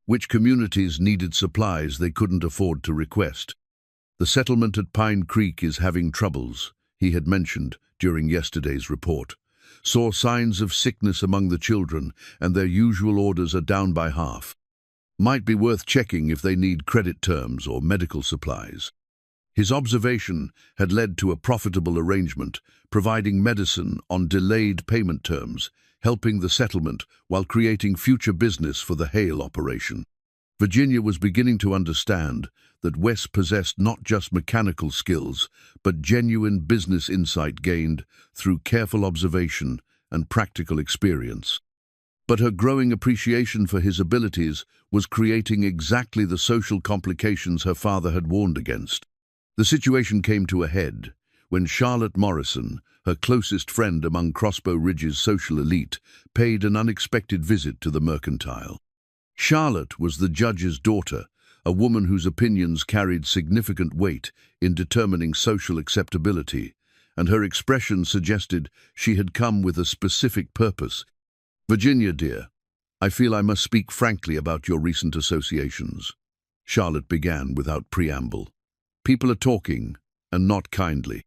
which communities needed supplies they couldn't afford to request. "The settlement at Pine Creek is having troubles," he had mentioned during yesterday's report. "Saw signs of sickness among the children, and their usual orders are down by half. Might be worth checking if they need credit terms or medical supplies." His observation had led to a profitable arrangement, providing medicine on delayed payment terms, helping the settlement while creating future business for the Hale operation. Virginia was beginning to understand that Wes possessed not just mechanical skills, but genuine business insight gained through careful observation and practical experience. But her growing appreciation for his abilities was creating exactly the social complications her father had warned against. The situation came to a head when Charlotte Morrison, her closest friend among Crossbow Ridge's social elite, paid an unexpected visit to the mercantile. Charlotte was the judge's daughter, a woman whose opinions carried significant weight in determining social acceptability, and her expression suggested she had come with a specific purpose. "Virginia, dear, I feel I must speak frankly about your recent associations," Charlotte began without preamble. "People are talking, and not kindly."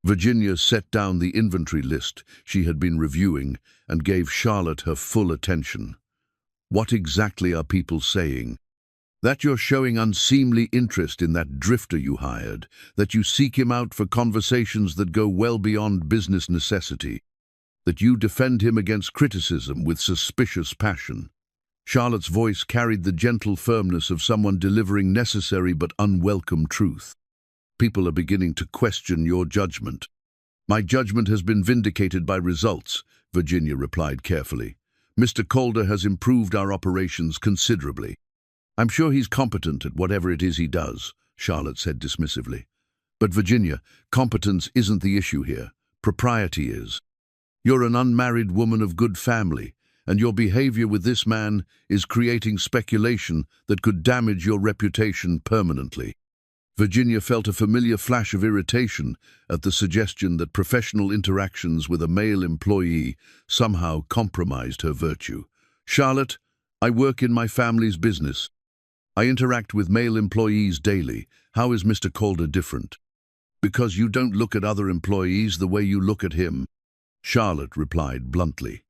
Virginia set down the inventory list she had been reviewing and gave Charlotte her full attention. "What exactly are people saying?" That you're showing unseemly interest in that drifter you hired, that you seek him out for conversations that go well beyond business necessity, that you defend him against criticism with suspicious passion. Charlotte's voice carried the gentle firmness of someone delivering necessary but unwelcome truth. People are beginning to question your judgment. My judgment has been vindicated by results, Virginia replied carefully. Mr. Calder has improved our operations considerably. I'm sure he's competent at whatever it is he does, Charlotte said dismissively. But Virginia, competence isn't the issue here. Propriety is. You're an unmarried woman of good family, and your behavior with this man is creating speculation that could damage your reputation permanently. Virginia felt a familiar flash of irritation at the suggestion that professional interactions with a male employee somehow compromised her virtue. Charlotte, I work in my family's business. I interact with male employees daily. How is Mr. Calder different? Because you don't look at other employees the way you look at him, Charlotte replied bluntly.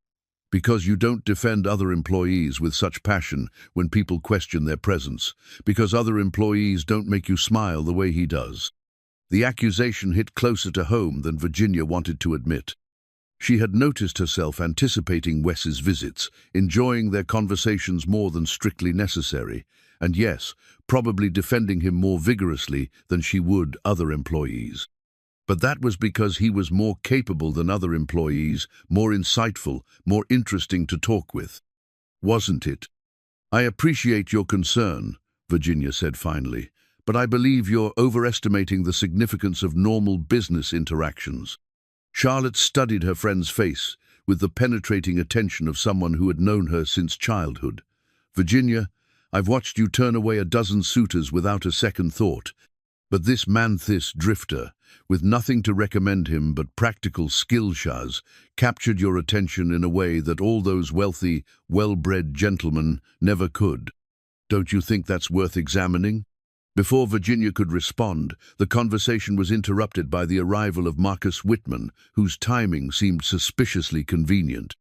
Because you don't defend other employees with such passion when people question their presence. Because other employees don't make you smile the way he does. The accusation hit closer to home than Virginia wanted to admit. She had noticed herself anticipating Wes's visits, enjoying their conversations more than strictly necessary, and yes, probably defending him more vigorously than she would other employees. But that was because he was more capable than other employees, more insightful, more interesting to talk with. Wasn't it? I appreciate your concern, Virginia said finally, but I believe you're overestimating the significance of normal business interactions. Charlotte studied her friend's face with the penetrating attention of someone who had known her since childhood. Virginia, I've watched you turn away a dozen suitors without a second thought, but this Manthis drifter, with nothing to recommend him but practical skillshas, captured your attention in a way that all those wealthy, well-bred gentlemen never could. Don't you think that's worth examining? Before Virginia could respond, the conversation was interrupted by the arrival of Marcus Whitman, whose timing seemed suspiciously convenient.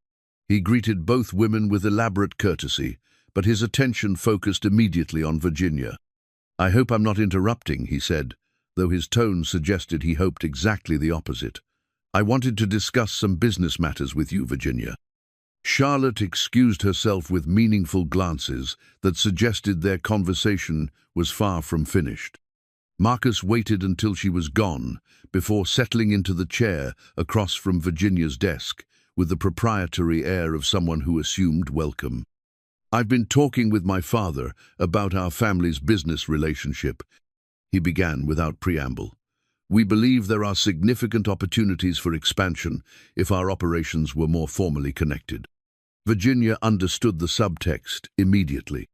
He greeted both women with elaborate courtesy, but his attention focused immediately on Virginia. I hope I'm not interrupting, he said, though his tone suggested he hoped exactly the opposite. I wanted to discuss some business matters with you, Virginia. Charlotte excused herself with meaningful glances that suggested their conversation was far from finished. Marcus waited until she was gone before settling into the chair across from Virginia's desk with the proprietary air of someone who assumed welcome. I've been talking with my father about our family's business relationship, he began without preamble. We believe there are significant opportunities for expansion if our operations were more formally connected. Virginia understood the subtext immediately.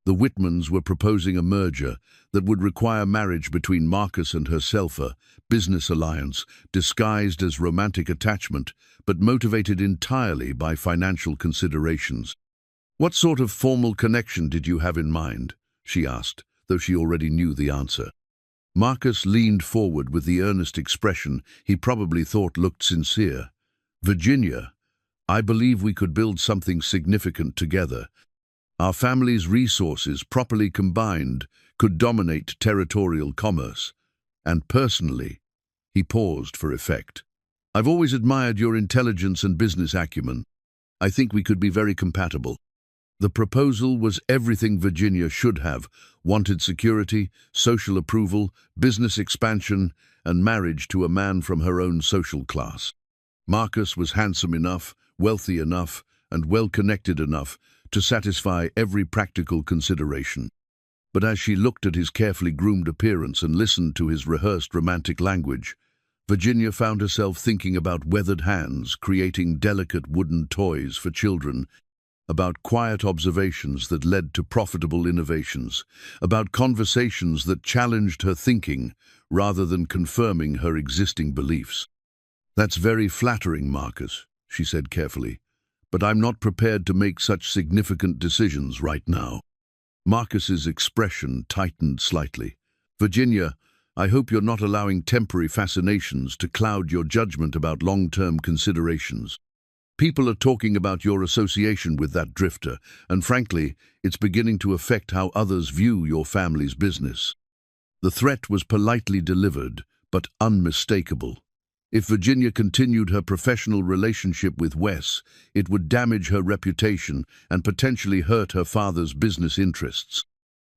The Whitmans were proposing a merger that would require marriage between Marcus and herself, a business alliance disguised as romantic attachment but motivated entirely by financial considerations. What sort of formal connection did you have in mind? She asked, though she already knew the answer. Marcus leaned forward with the earnest expression he probably thought looked sincere. Virginia, I believe we could build something significant together. Our family's resources, properly combined, could dominate territorial commerce. And personally, he paused for effect. I've always admired your intelligence and business acumen. I think we could be very compatible. The proposal was everything Virginia should have: wanted security, social approval, business expansion, and marriage to a man from her own social class. Marcus was handsome enough, wealthy enough, and well-connected enough to satisfy every practical consideration. But as she looked at his carefully groomed appearance and listened to his rehearsed romantic language, Virginia found herself thinking about weathered hands creating delicate wooden toys for children, about quiet observations that led to profitable innovations, about conversations that challenged her thinking rather than confirming her existing beliefs. That's very flattering, Marcus, she said carefully, but I'm not prepared to make such significant decisions right now. Marcus's expression tightened slightly. Virginia, I hope you're not allowing temporary fascinations to cloud your judgment about long-term considerations. People are talking about your association with that drifter, and frankly, it's beginning to affect how others view your family's business." The threat was politely delivered, but unmistakable. If Virginia continued her professional relationship with Wes, it would damage her reputation and potentially hurt her father's business interests.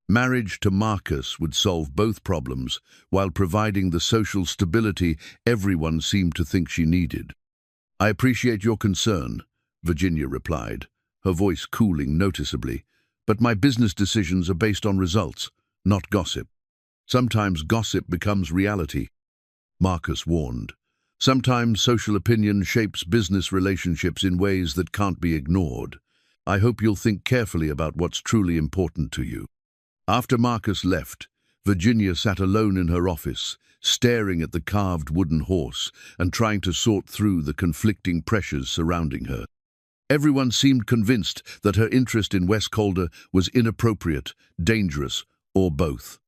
Marriage to Marcus would solve both problems while providing the social stability everyone seemed to think she needed. "I appreciate your concern," Virginia replied, her voice cooling noticeably, "but my business decisions are based on results, not gossip." "Sometimes gossip becomes reality," Marcus warned. "Sometimes social opinion shapes business relationships in ways that can't be ignored. I hope you'll think carefully about what's truly important to you." After Marcus left, Virginia sat alone in her office, staring at the carved wooden horse and trying to sort through the conflicting pressures surrounding her. Everyone seemed convinced that her interest in Wes Calder was inappropriate, dangerous, or both.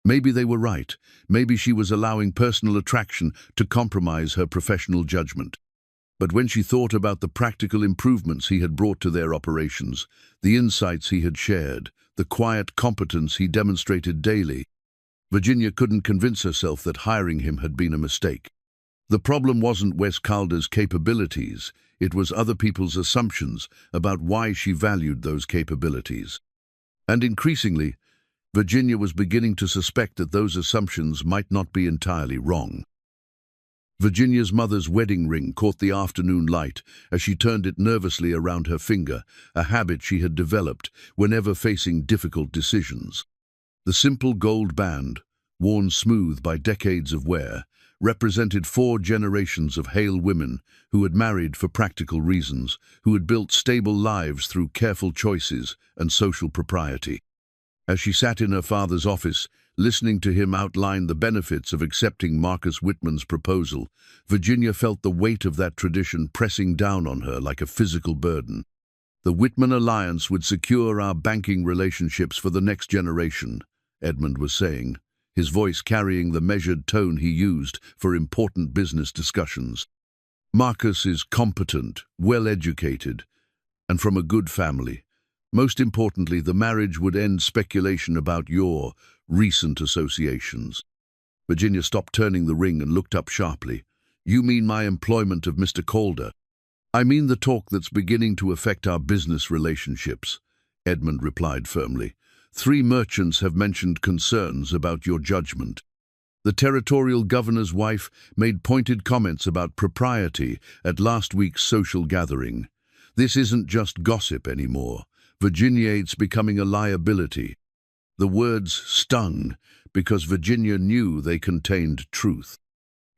Maybe they were right. Maybe she was allowing personal attraction to compromise her professional judgment. But when she thought about the practical improvements he had brought to their operations, the insights he had shared, the quiet competence he demonstrated daily, Virginia couldn't convince herself that hiring him had been a mistake. The problem wasn't Wes Calder's capabilities, it was other people's assumptions about why she valued those capabilities. And increasingly, Virginia was beginning to suspect that those assumptions might not be entirely wrong. Virginia's mother's wedding ring caught the afternoon light as she turned it nervously around her finger, a habit she had developed whenever facing difficult decisions. The simple gold band, worn smooth by decades of wear, represented 4 generations of Hale women who had married for practical reasons, who had built stable lives through careful choices and social propriety. As she sat in her father's office, listening to him outline the benefits of accepting Marcus Whitman's proposal, Virginia felt the weight of that tradition pressing down on her like a physical burden. "The Whitman alliance would secure our banking relationships for the next generation," Edmund was saying, his voice carrying the measured tone he used for important business discussions. "Marcus is competent, well-educated, and from a good family. Most importantly, the marriage would end speculation about your recent associations." Virginia stopped turning the ring and looked up sharply. "You mean my employment of Mr. Calder?" "I mean the talk that's beginning to affect our business relationships," Edmund replied firmly. 3 merchants have mentioned concerns about your judgment. The territorial governor's wife made pointed comments about propriety at last week's social gathering. This isn't just gossip anymore. Virginia, it's becoming a liability. The words stung because Virginia knew they contained truth.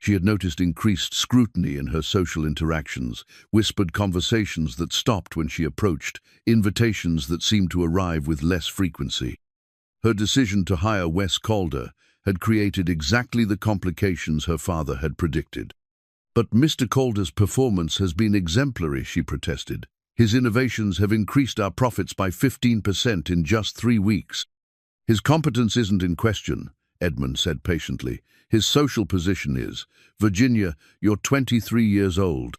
She had noticed increased scrutiny in her social interactions, whispered conversations that stopped when she approached, invitations that seemed to arrive with less frequency. Her decision to hire Wes Calder had created exactly the complications her father had predicted. "But Mr. Calder's performance has been exemplary," she protested. "His innovations have increased our profits by 15% in just 3 weeks. "His competence isn't in question," Edmund said patiently. "His social position is. Virginia, you're 23 years old.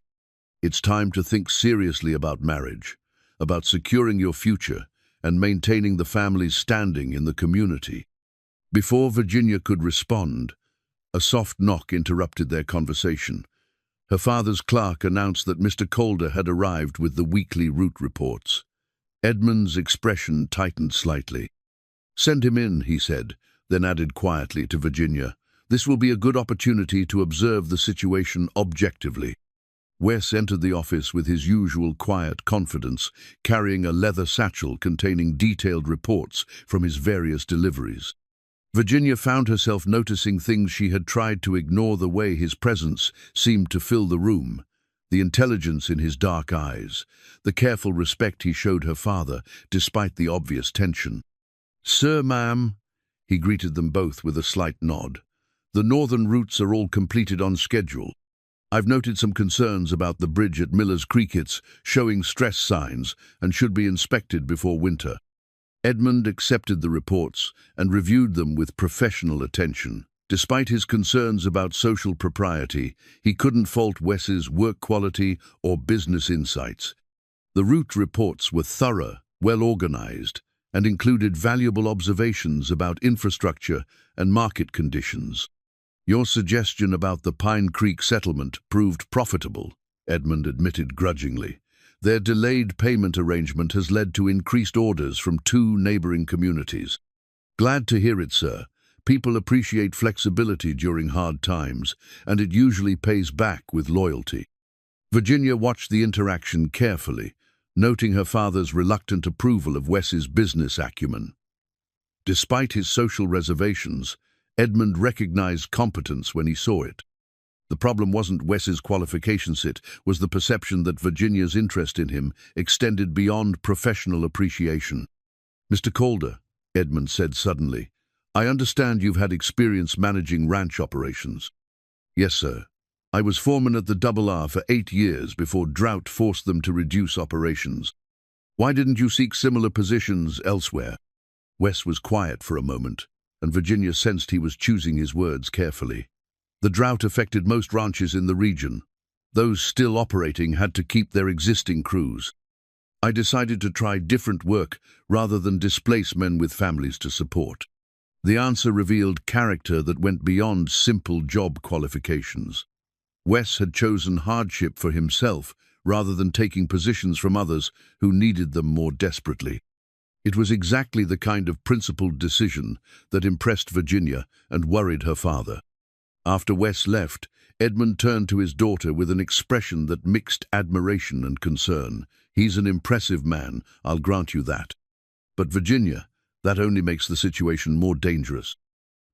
It's time to think seriously about marriage, about securing your future and maintaining the family's standing in the community." Before Virginia could respond, a soft knock interrupted their conversation. Her father's clerk announced that Mr. Calder had arrived with the weekly route reports. Edmund's expression tightened slightly. "Send him in," he said, then added quietly to Virginia, "This will be a good opportunity to observe the situation objectively." Wes entered the office with his usual quiet confidence, carrying a leather satchel containing detailed reports from his various deliveries. Virginia found herself noticing things she had tried to ignore: the way his presence seemed to fill the room, the intelligence in his dark eyes, the careful respect he showed her father, despite the obvious tension. "Sir, ma'am," he greeted them both with a slight nod. "The northern routes are all completed on schedule. I've noted some concerns about the bridge at Miller's Creek. It's showing stress signs and should be inspected before winter." Edmund accepted the reports and reviewed them with professional attention. Despite his concerns about social propriety, he couldn't fault Wes's work quality or business insights. The route reports were thorough, well-organized, and included valuable observations about infrastructure and market conditions. Your suggestion about the Pine Creek settlement proved profitable, Edmund admitted grudgingly. Their delayed payment arrangement has led to increased orders from 2 neighboring communities. Glad to hear it, sir. People appreciate flexibility during hard times, and it usually pays back with loyalty. Virginia watched the interaction carefully, noting her father's reluctant approval of Wes's business acumen. Despite his social reservations, Edmund recognized competence when he saw it. The problem wasn't Wes's qualifications, it was the perception that Virginia's interest in him extended beyond professional appreciation. "Mr. Calder," Edmund said suddenly, "I understand you've had experience managing ranch operations." "Yes, sir. I was foreman at the R for 8 years before drought forced them to reduce operations." "Why didn't you seek similar positions elsewhere?" Wes was quiet for a moment, and Virginia sensed he was choosing his words carefully. "The drought affected most ranches in the region. Those still operating had to keep their existing crews. I decided to try different work rather than displace men with families to support." The answer revealed character that went beyond simple job qualifications. Wes had chosen hardship for himself rather than taking positions from others who needed them more desperately. It was exactly the kind of principled decision that impressed Virginia and worried her father. After Wes left, Edmund turned to his daughter with an expression that mixed admiration and concern. "He's an impressive man, I'll grant you that. But Virginia, that only makes the situation more dangerous."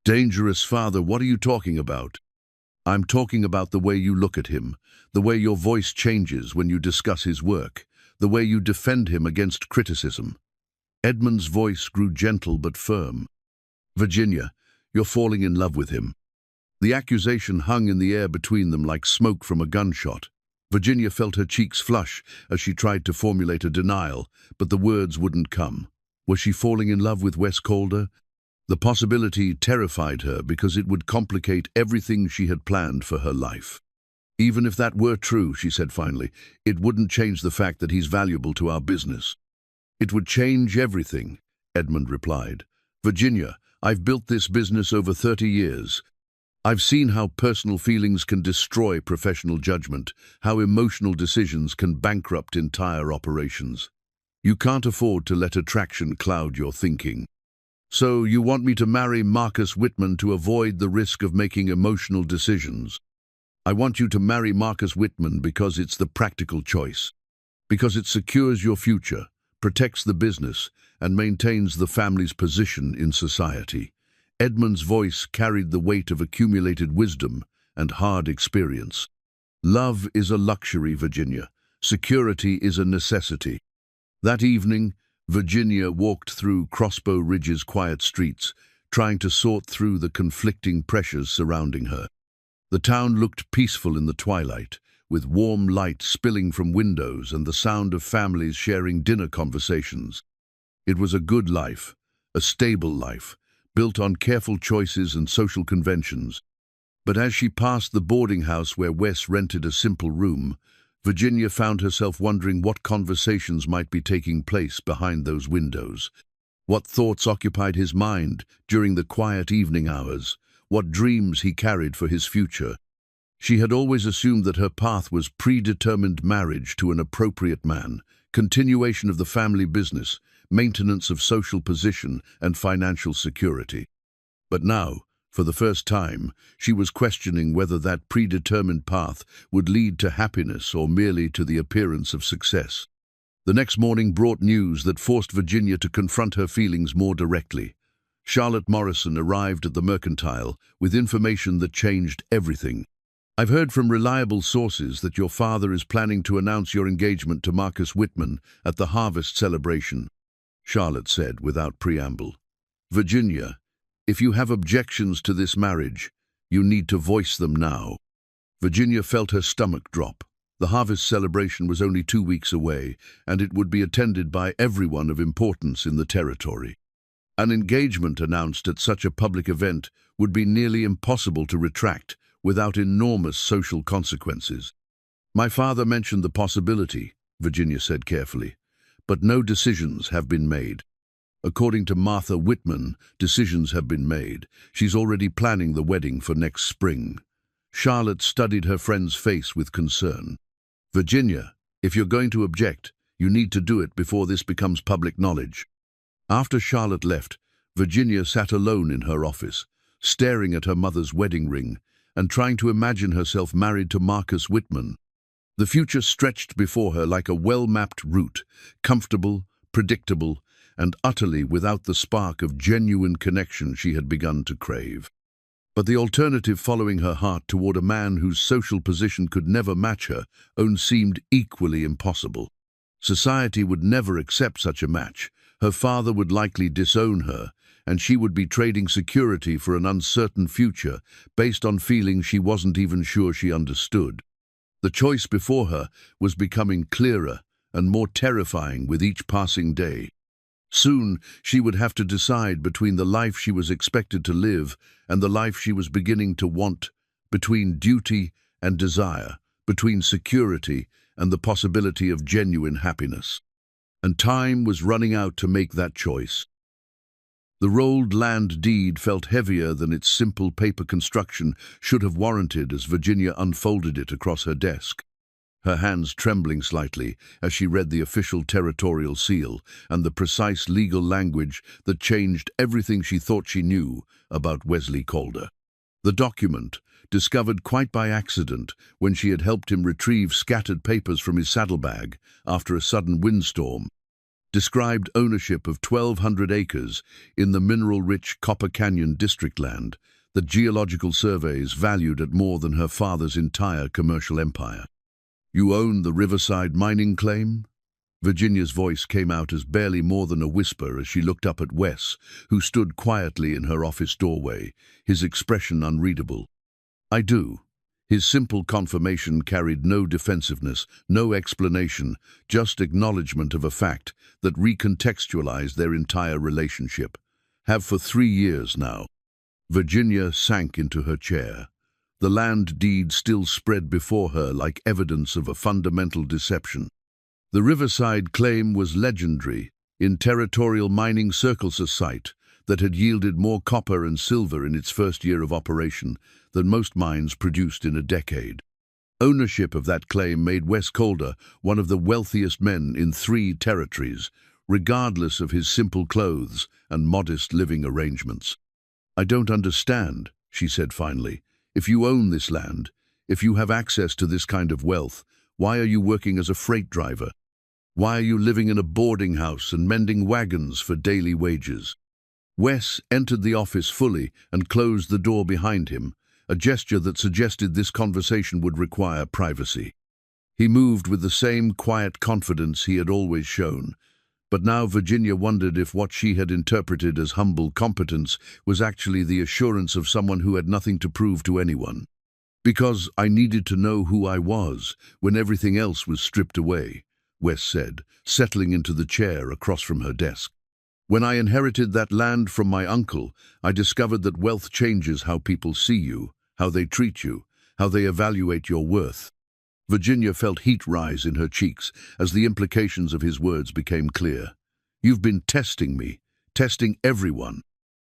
"Dangerous, father? What are you talking about?" "I'm talking about the way you look at him, the way your voice changes when you discuss his work, the way you defend him against criticism." Edmund's voice grew gentle but firm. "Virginia, you're falling in love with him." The accusation hung in the air between them like smoke from a gunshot. Virginia felt her cheeks flush as she tried to formulate a denial, but the words wouldn't come. Was she falling in love with Wes Calder? The possibility terrified her because it would complicate everything she had planned for her life. "Even if that were true," she said finally, "it wouldn't change the fact that he's valuable to our business." "It would change everything," Edmund replied. "Virginia, I've built this business over 30 years. I've seen how personal feelings can destroy professional judgment, how emotional decisions can bankrupt entire operations. You can't afford to let attraction cloud your thinking. So you want me to marry Marcus Whitman to avoid the risk of making emotional decisions?" "I want you to marry Marcus Whitman because it's the practical choice. Because it secures your future, protects the business, and maintains the family's position in society." Edmund's voice carried the weight of accumulated wisdom and hard experience. "Love is a luxury, Virginia. Security is a necessity." That evening, Virginia walked through Crossbow Ridge's quiet streets, trying to sort through the conflicting pressures surrounding her. The town looked peaceful in the twilight, with warm light spilling from windows and the sound of families sharing dinner conversations. It was a good life, a stable life, built on careful choices and social conventions. But as she passed the boarding house where Wes rented a simple room, Virginia found herself wondering what conversations might be taking place behind those windows. What thoughts occupied his mind during the quiet evening hours? What dreams he carried for his future? She had always assumed that her path was predetermined: marriage to an appropriate man, continuation of the family business, maintenance of social position and financial security. But now, for the first time, she was questioning whether that predetermined path would lead to happiness or merely to the appearance of success. The next morning brought news that forced Virginia to confront her feelings more directly. Charlotte Morrison arrived at the Mercantile with information that changed everything. "I've heard from reliable sources that your father is planning to announce your engagement to Marcus Whitman at the harvest celebration," Charlotte said without preamble. "Virginia, if you have objections to this marriage, you need to voice them now." Virginia felt her stomach drop. The harvest celebration was only 2 weeks away, and it would be attended by everyone of importance in the territory. An engagement announced at such a public event would be nearly impossible to retract without enormous social consequences. My father mentioned the possibility, Virginia said carefully, but no decisions have been made. According to Martha Whitman, decisions have been made. She's already planning the wedding for next spring. Charlotte studied her friend's face with concern. Virginia, if you're going to object, you need to do it before this becomes public knowledge. After Charlotte left, Virginia sat alone in her office, staring at her mother's wedding ring and trying to imagine herself married to Marcus Whitman. The future stretched before her like a well-mapped route, comfortable, predictable, and utterly without the spark of genuine connection she had begun to crave. But the alternative, following her heart toward a man whose social position could never match her own, seemed equally impossible. Society would never accept such a match. Her father would likely disown her, and she would be trading security for an uncertain future based on feelings she wasn't even sure she understood. The choice before her was becoming clearer and more terrifying with each passing day. Soon, she would have to decide between the life she was expected to live and the life she was beginning to want, between duty and desire, between security and the possibility of genuine happiness. And time was running out to make that choice. The rolled land deed felt heavier than its simple paper construction should have warranted as Virginia unfolded it across her desk, her hands trembling slightly as she read the official territorial seal and the precise legal language that changed everything she thought she knew about Wesley Calder. The document, discovered quite by accident when she had helped him retrieve scattered papers from his saddlebag after a sudden windstorm, described ownership of 1,200 acres in the mineral-rich Copper Canyon district land that geological surveys valued at more than her father's entire commercial empire. "You own the Riverside mining claim?" Virginia's voice came out as barely more than a whisper as she looked up at Wes, who stood quietly in her office doorway, his expression unreadable. "I do." His simple confirmation carried no defensiveness, no explanation, just acknowledgement of a fact that recontextualized their entire relationship. "Have for 3 years now." Virginia sank into her chair. The land deed still spread before her like evidence of a fundamental deception. The Riverside claim was legendary, in territorial mining circles, a site that had yielded more copper and silver in its first year of operation than most mines produced in a decade. Ownership of that claim made Wes Calder one of the wealthiest men in 3 territories, regardless of his simple clothes and modest living arrangements. "I don't understand," she said finally. "If you own this land, if you have access to this kind of wealth, why are you working as a freight driver? Why are you living in a boarding house and mending wagons for daily wages?" Wes entered the office fully and closed the door behind him, a gesture that suggested this conversation would require privacy. He moved with the same quiet confidence he had always shown, but now Virginia wondered if what she had interpreted as humble competence was actually the assurance of someone who had nothing to prove to anyone. "Because I needed to know who I was when everything else was stripped away," Wes said, settling into the chair across from her desk. "When I inherited that land from my uncle, I discovered that wealth changes how people see you, how they treat you, how they evaluate your worth." Virginia felt heat rise in her cheeks as the implications of his words became clear. "You've been testing me, testing everyone,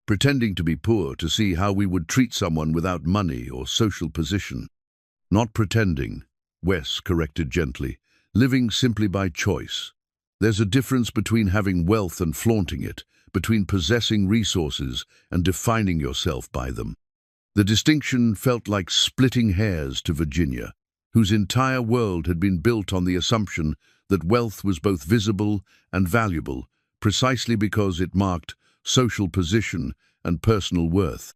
pretending to be poor to see how we would treat someone without money or social position." "Not pretending," Wes corrected gently, "living simply by choice. There's a difference between having wealth and flaunting it, between possessing resources and defining yourself by them." The distinction felt like splitting hairs to Virginia, whose entire world had been built on the assumption that wealth was both visible and valuable, precisely because it marked social position and personal worth.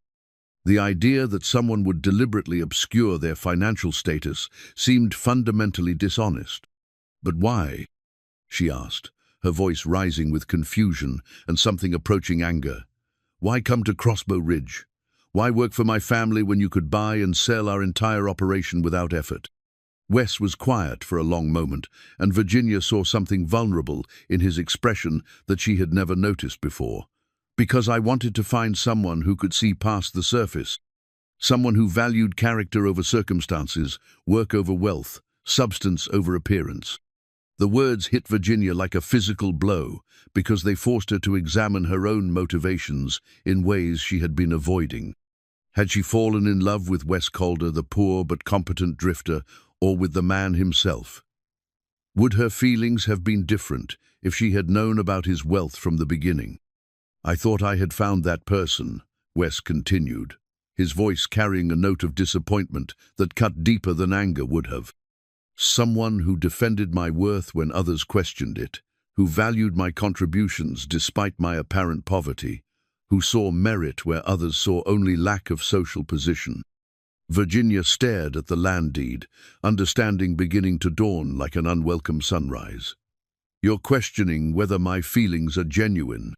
The idea that someone would deliberately obscure their financial status seemed fundamentally dishonest. "But why?" she asked, her voice rising with confusion and something approaching anger. "Why come to Crossbow Ridge? Why work for my family when you could buy and sell our entire operation without effort?" Wes was quiet for a long moment, and Virginia saw something vulnerable in his expression that she had never noticed before. Because I wanted to find someone who could see past the surface, someone who valued character over circumstances, work over wealth, substance over appearance. The words hit Virginia like a physical blow because they forced her to examine her own motivations in ways she had been avoiding. Had she fallen in love with Wes Calder, the poor but competent drifter, or with the man himself? Would her feelings have been different if she had known about his wealth from the beginning? I thought I had found that person, Wes continued, his voice carrying a note of disappointment that cut deeper than anger would have. Someone who defended my worth when others questioned it, who valued my contributions despite my apparent poverty, who saw merit where others saw only lack of social position. Virginia stared at the land deed, understanding beginning to dawn like an unwelcome sunrise. You're questioning whether my feelings are genuine,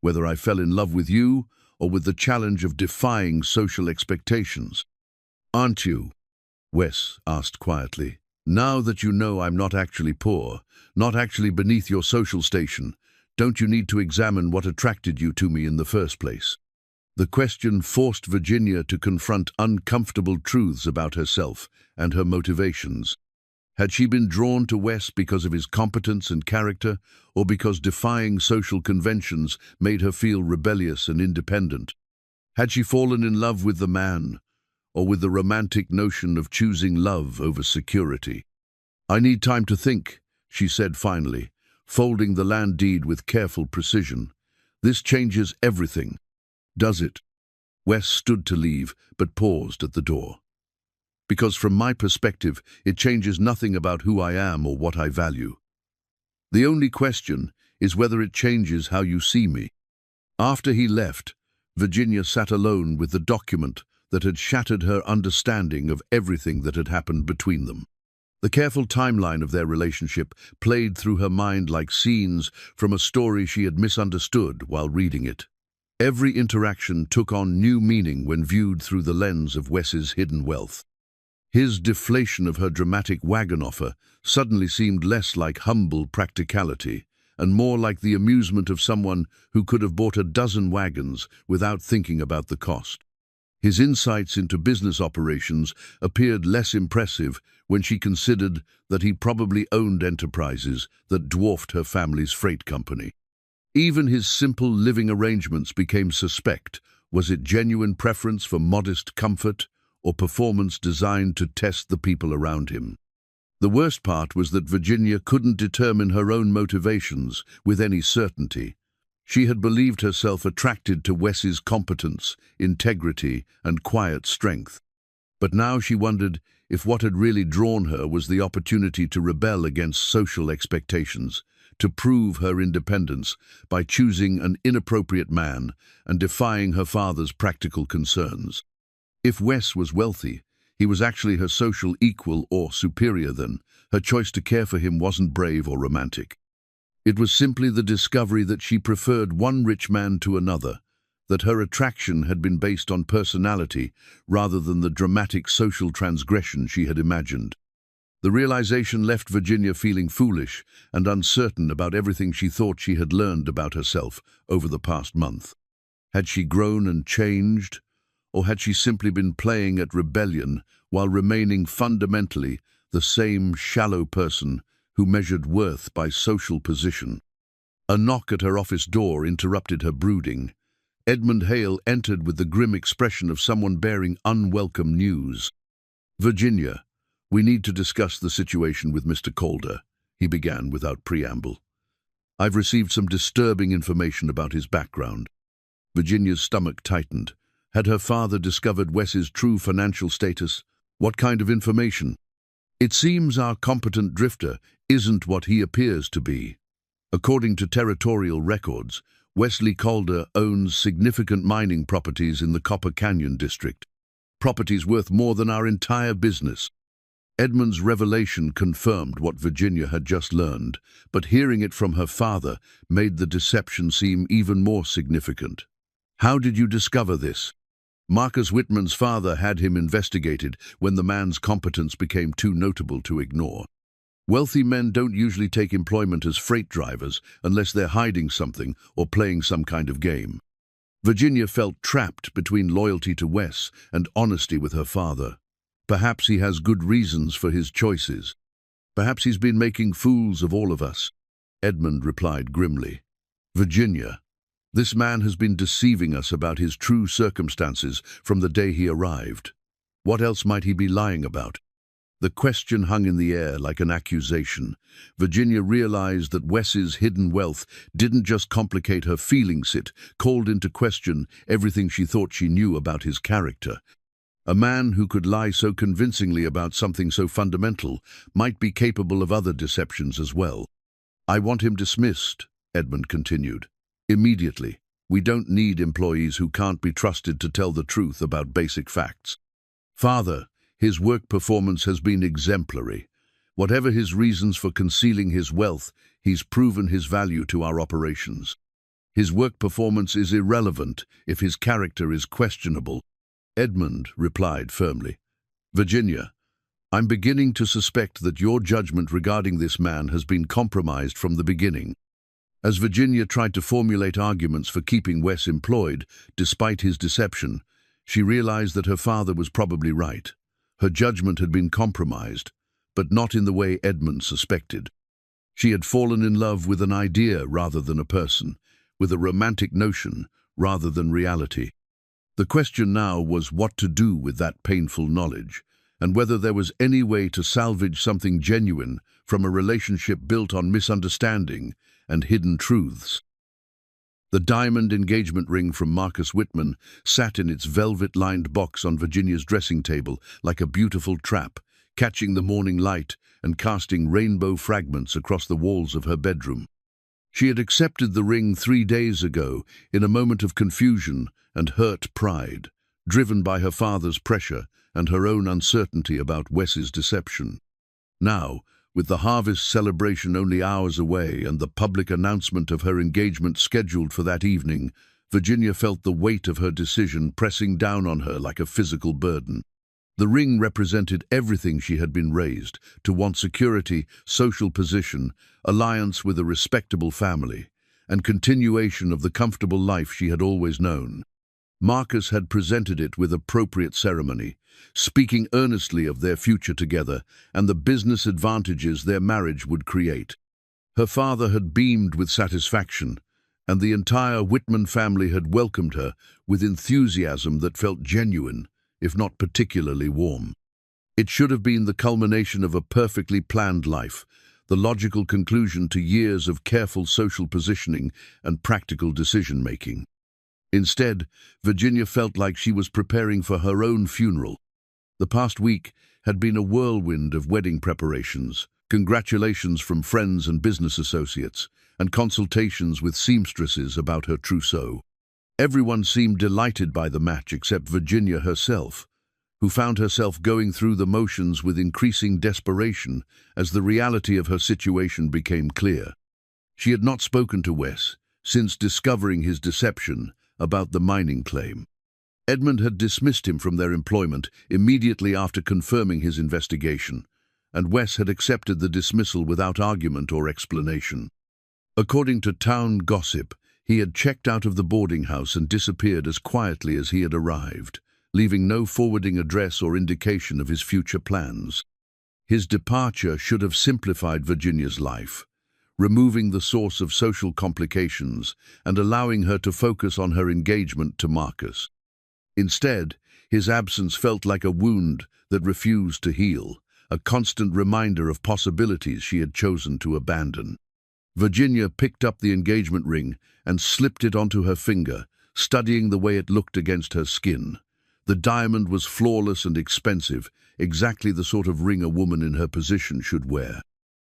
whether I fell in love with you or with the challenge of defying social expectations. Aren't you? Wes asked quietly. Now that you know I'm not actually poor, not actually beneath your social station, don't you need to examine what attracted you to me in the first place? The question forced Virginia to confront uncomfortable truths about herself and her motivations. Had she been drawn to Wes because of his competence and character, or because defying social conventions made her feel rebellious and independent? Had she fallen in love with the man, or with the romantic notion of choosing love over security? I need time to think, she said finally, folding the land deed with careful precision. This changes everything. Does it? Wes stood to leave, but paused at the door. Because from my perspective, it changes nothing about who I am or what I value. The only question is whether it changes how you see me. After he left, Virginia sat alone with the document that had shattered her understanding of everything that had happened between them. The careful timeline of their relationship played through her mind like scenes from a story she had misunderstood while reading it. Every interaction took on new meaning when viewed through the lens of Wes's hidden wealth. His deflation of her dramatic wagon offer suddenly seemed less like humble practicality and more like the amusement of someone who could have bought a dozen wagons without thinking about the cost. His insights into business operations appeared less impressive when she considered that he probably owned enterprises that dwarfed her family's freight company. Even his simple living arrangements became suspect. Was it genuine preference for modest comfort or performance designed to test the people around him? The worst part was that Virginia couldn't determine her own motivations with any certainty. She had believed herself attracted to Wes's competence, integrity, and quiet strength. But now she wondered if what had really drawn her was the opportunity to rebel against social expectations, to prove her independence by choosing an inappropriate man and defying her father's practical concerns. If Wes was wealthy, he was actually her social equal or superior then. Her choice to care for him wasn't brave or romantic. It was simply the discovery that she preferred one rich man to another, that her attraction had been based on personality rather than the dramatic social transgression she had imagined. The realization left Virginia feeling foolish and uncertain about everything she thought she had learned about herself over the past month. Had she grown and changed, or had she simply been playing at rebellion while remaining fundamentally the same shallow person who measured worth by social position? A knock at her office door interrupted her brooding. Edmund Hale entered with the grim expression of someone bearing unwelcome news. "Virginia, we need to discuss the situation with Mr. Calder," he began without preamble. "I've received some disturbing information about his background." Virginia's stomach tightened. Had her father discovered Wes's true financial status? What kind of information? "It seems our competent drifter isn't what he appears to be. According to territorial records, Wesley Calder owns significant mining properties in the Copper Canyon district, properties worth more than our entire business." Edmund's revelation confirmed what Virginia had just learned, but hearing it from her father made the deception seem even more significant. "How did you discover this?" Marcus Whitman's father had him investigated when the man's competence became too notable to ignore. Wealthy men don't usually take employment as freight drivers unless they're hiding something or playing some kind of game. Virginia felt trapped between loyalty to Wes and honesty with her father. Perhaps he has good reasons for his choices. Perhaps he's been making fools of all of us, Edmund replied grimly. Virginia, this man has been deceiving us about his true circumstances from the day he arrived. What else might he be lying about? The question hung in the air like an accusation. Virginia realized that Wes's hidden wealth didn't just complicate her feelings, it called into question everything she thought she knew about his character. A man who could lie so convincingly about something so fundamental might be capable of other deceptions as well. I want him dismissed, Edmund continued. Immediately. We don't need employees who can't be trusted to tell the truth about basic facts. Father, his work performance has been exemplary. Whatever his reasons for concealing his wealth, he's proven his value to our operations. His work performance is irrelevant if his character is questionable, Edmund replied firmly. Virginia, I'm beginning to suspect that your judgment regarding this man has been compromised from the beginning. As Virginia tried to formulate arguments for keeping Wes employed, despite his deception, she realized that her father was probably right. Her judgment had been compromised, but not in the way Edmund suspected. She had fallen in love with an idea rather than a person, with a romantic notion rather than reality. The question now was what to do with that painful knowledge, and whether there was any way to salvage something genuine from a relationship built on misunderstanding and hidden truths. The diamond engagement ring from Marcus Whitman sat in its velvet-lined box on Virginia's dressing table like a beautiful trap, catching the morning light and casting rainbow fragments across the walls of her bedroom. She had accepted the ring 3 days ago in a moment of confusion and hurt pride, driven by her father's pressure and her own uncertainty about Wes's deception. Now, with the harvest celebration only hours away and the public announcement of her engagement scheduled for that evening, Virginia felt the weight of her decision pressing down on her like a physical burden. The ring represented everything she had been raised to want: security, social position, alliance with a respectable family, and continuation of the comfortable life she had always known. Marcus had presented it with appropriate ceremony, speaking earnestly of their future together and the business advantages their marriage would create. Her father had beamed with satisfaction, and the entire Whitman family had welcomed her with enthusiasm that felt genuine, if not particularly warm. It should have been the culmination of a perfectly planned life, the logical conclusion to years of careful social positioning and practical decision-making. Instead, Virginia felt like she was preparing for her own funeral. The past week had been a whirlwind of wedding preparations, congratulations from friends and business associates, and consultations with seamstresses about her trousseau. Everyone seemed delighted by the match except Virginia herself, who found herself going through the motions with increasing desperation as the reality of her situation became clear. She had not spoken to Wes since discovering his deception about the mining claim. Edmund had dismissed him from their employment immediately after confirming his investigation, and Wes had accepted the dismissal without argument or explanation. According to town gossip, he had checked out of the boarding house and disappeared as quietly as he had arrived, leaving no forwarding address or indication of his future plans. His departure should have simplified Virginia's life, removing the source of social complications and allowing her to focus on her engagement to Marcus. Instead, his absence felt like a wound that refused to heal, a constant reminder of possibilities she had chosen to abandon. Virginia picked up the engagement ring and slipped it onto her finger, studying the way it looked against her skin. The diamond was flawless and expensive, exactly the sort of ring a woman in her position should wear.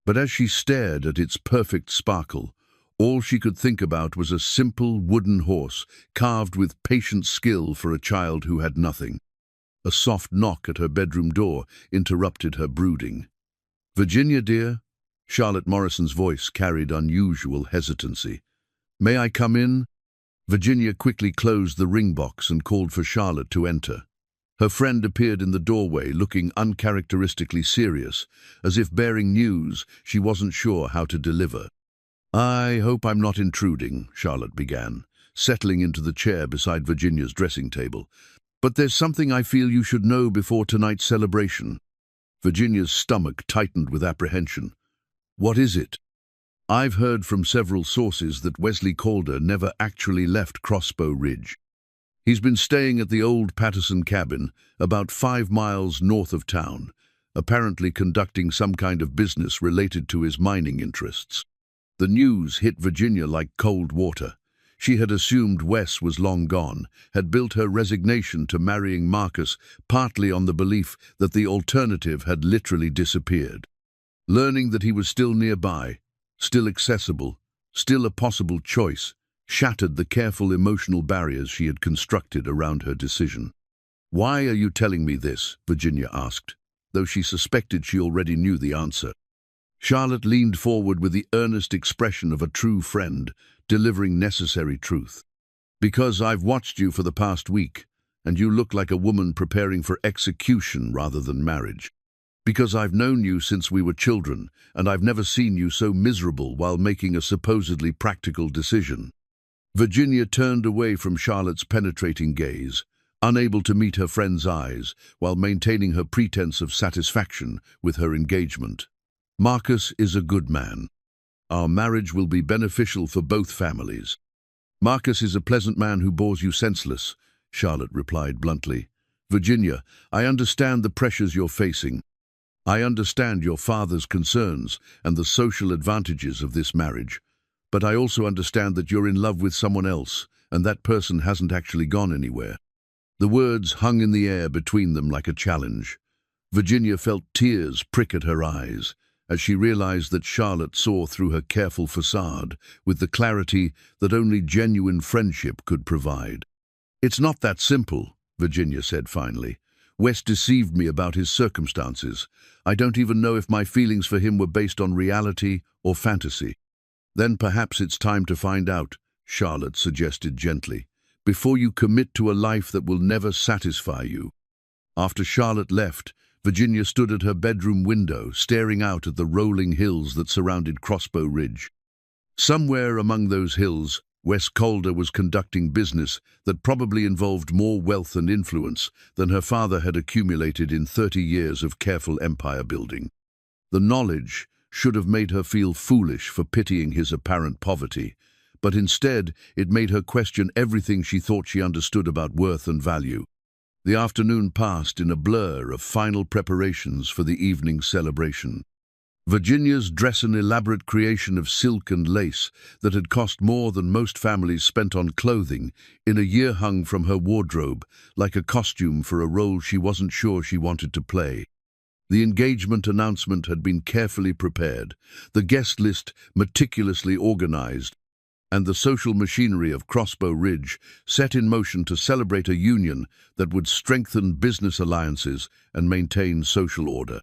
But as she stared at its perfect sparkle, all she could think about was a simple wooden horse carved with patient skill for a child who had nothing. A soft knock at her bedroom door interrupted her brooding. "Virginia, dear?" Charlotte Morrison's voice carried unusual hesitancy. "May I come in?" Virginia quickly closed the ring box and called for Charlotte to enter. Her friend appeared in the doorway, looking uncharacteristically serious, as if bearing news she wasn't sure how to deliver. "I hope I'm not intruding," Charlotte began, settling into the chair beside Virginia's dressing table. "But there's something I feel you should know before tonight's celebration." Virginia's stomach tightened with apprehension. "What is it?" "I've heard from several sources that Wesley Calder never actually left Crossbow Ridge. He's been staying at the old Patterson cabin, about 5 miles north of town, apparently conducting some kind of business related to his mining interests." The news hit Virginia like cold water. She had assumed Wes was long gone, had built her resignation to marrying Marcus partly on the belief that the alternative had literally disappeared. Learning that he was still nearby, still accessible, still a possible choice, shattered the careful emotional barriers she had constructed around her decision. "Why are you telling me this?" Virginia asked, though she suspected she already knew the answer. Charlotte leaned forward with the earnest expression of a true friend, delivering necessary truth. "Because I've watched you for the past week, and you look like a woman preparing for execution rather than marriage. Because I've known you since we were children, and I've never seen you so miserable while making a supposedly practical decision." Virginia turned away from Charlotte's penetrating gaze, unable to meet her friend's eyes, while maintaining her pretense of satisfaction with her engagement. "Marcus is a good man. Our marriage will be beneficial for both families." "Marcus is a pleasant man who bores you senseless," Charlotte replied bluntly. "Virginia, I understand the pressures you're facing. I understand your father's concerns and the social advantages of this marriage. But I also understand that you're in love with someone else, and that person hasn't actually gone anywhere." The words hung in the air between them like a challenge. Virginia felt tears prick at her eyes as she realized that Charlotte saw through her careful facade with the clarity that only genuine friendship could provide. "It's not that simple," Virginia said finally. "Wes deceived me about his circumstances. I don't even know if my feelings for him were based on reality or fantasy." "Then perhaps it's time to find out," Charlotte suggested gently, "before you commit to a life that will never satisfy you." After Charlotte left, Virginia stood at her bedroom window, staring out at the rolling hills that surrounded Crossbow Ridge. Somewhere among those hills, Wes Calder was conducting business that probably involved more wealth and influence than her father had accumulated in 30 years of careful empire building. The knowledge should have made her feel foolish for pitying his apparent poverty, but instead it made her question everything she thought she understood about worth and value. The afternoon passed in a blur of final preparations for the evening's celebration. Virginia's dress, an elaborate creation of silk and lace that had cost more than most families spent on clothing, in a year hung from her wardrobe like a costume for a role she wasn't sure she wanted to play. The engagement announcement had been carefully prepared, the guest list meticulously organized, and the social machinery of Crossbow Ridge set in motion to celebrate a union that would strengthen business alliances and maintain social order.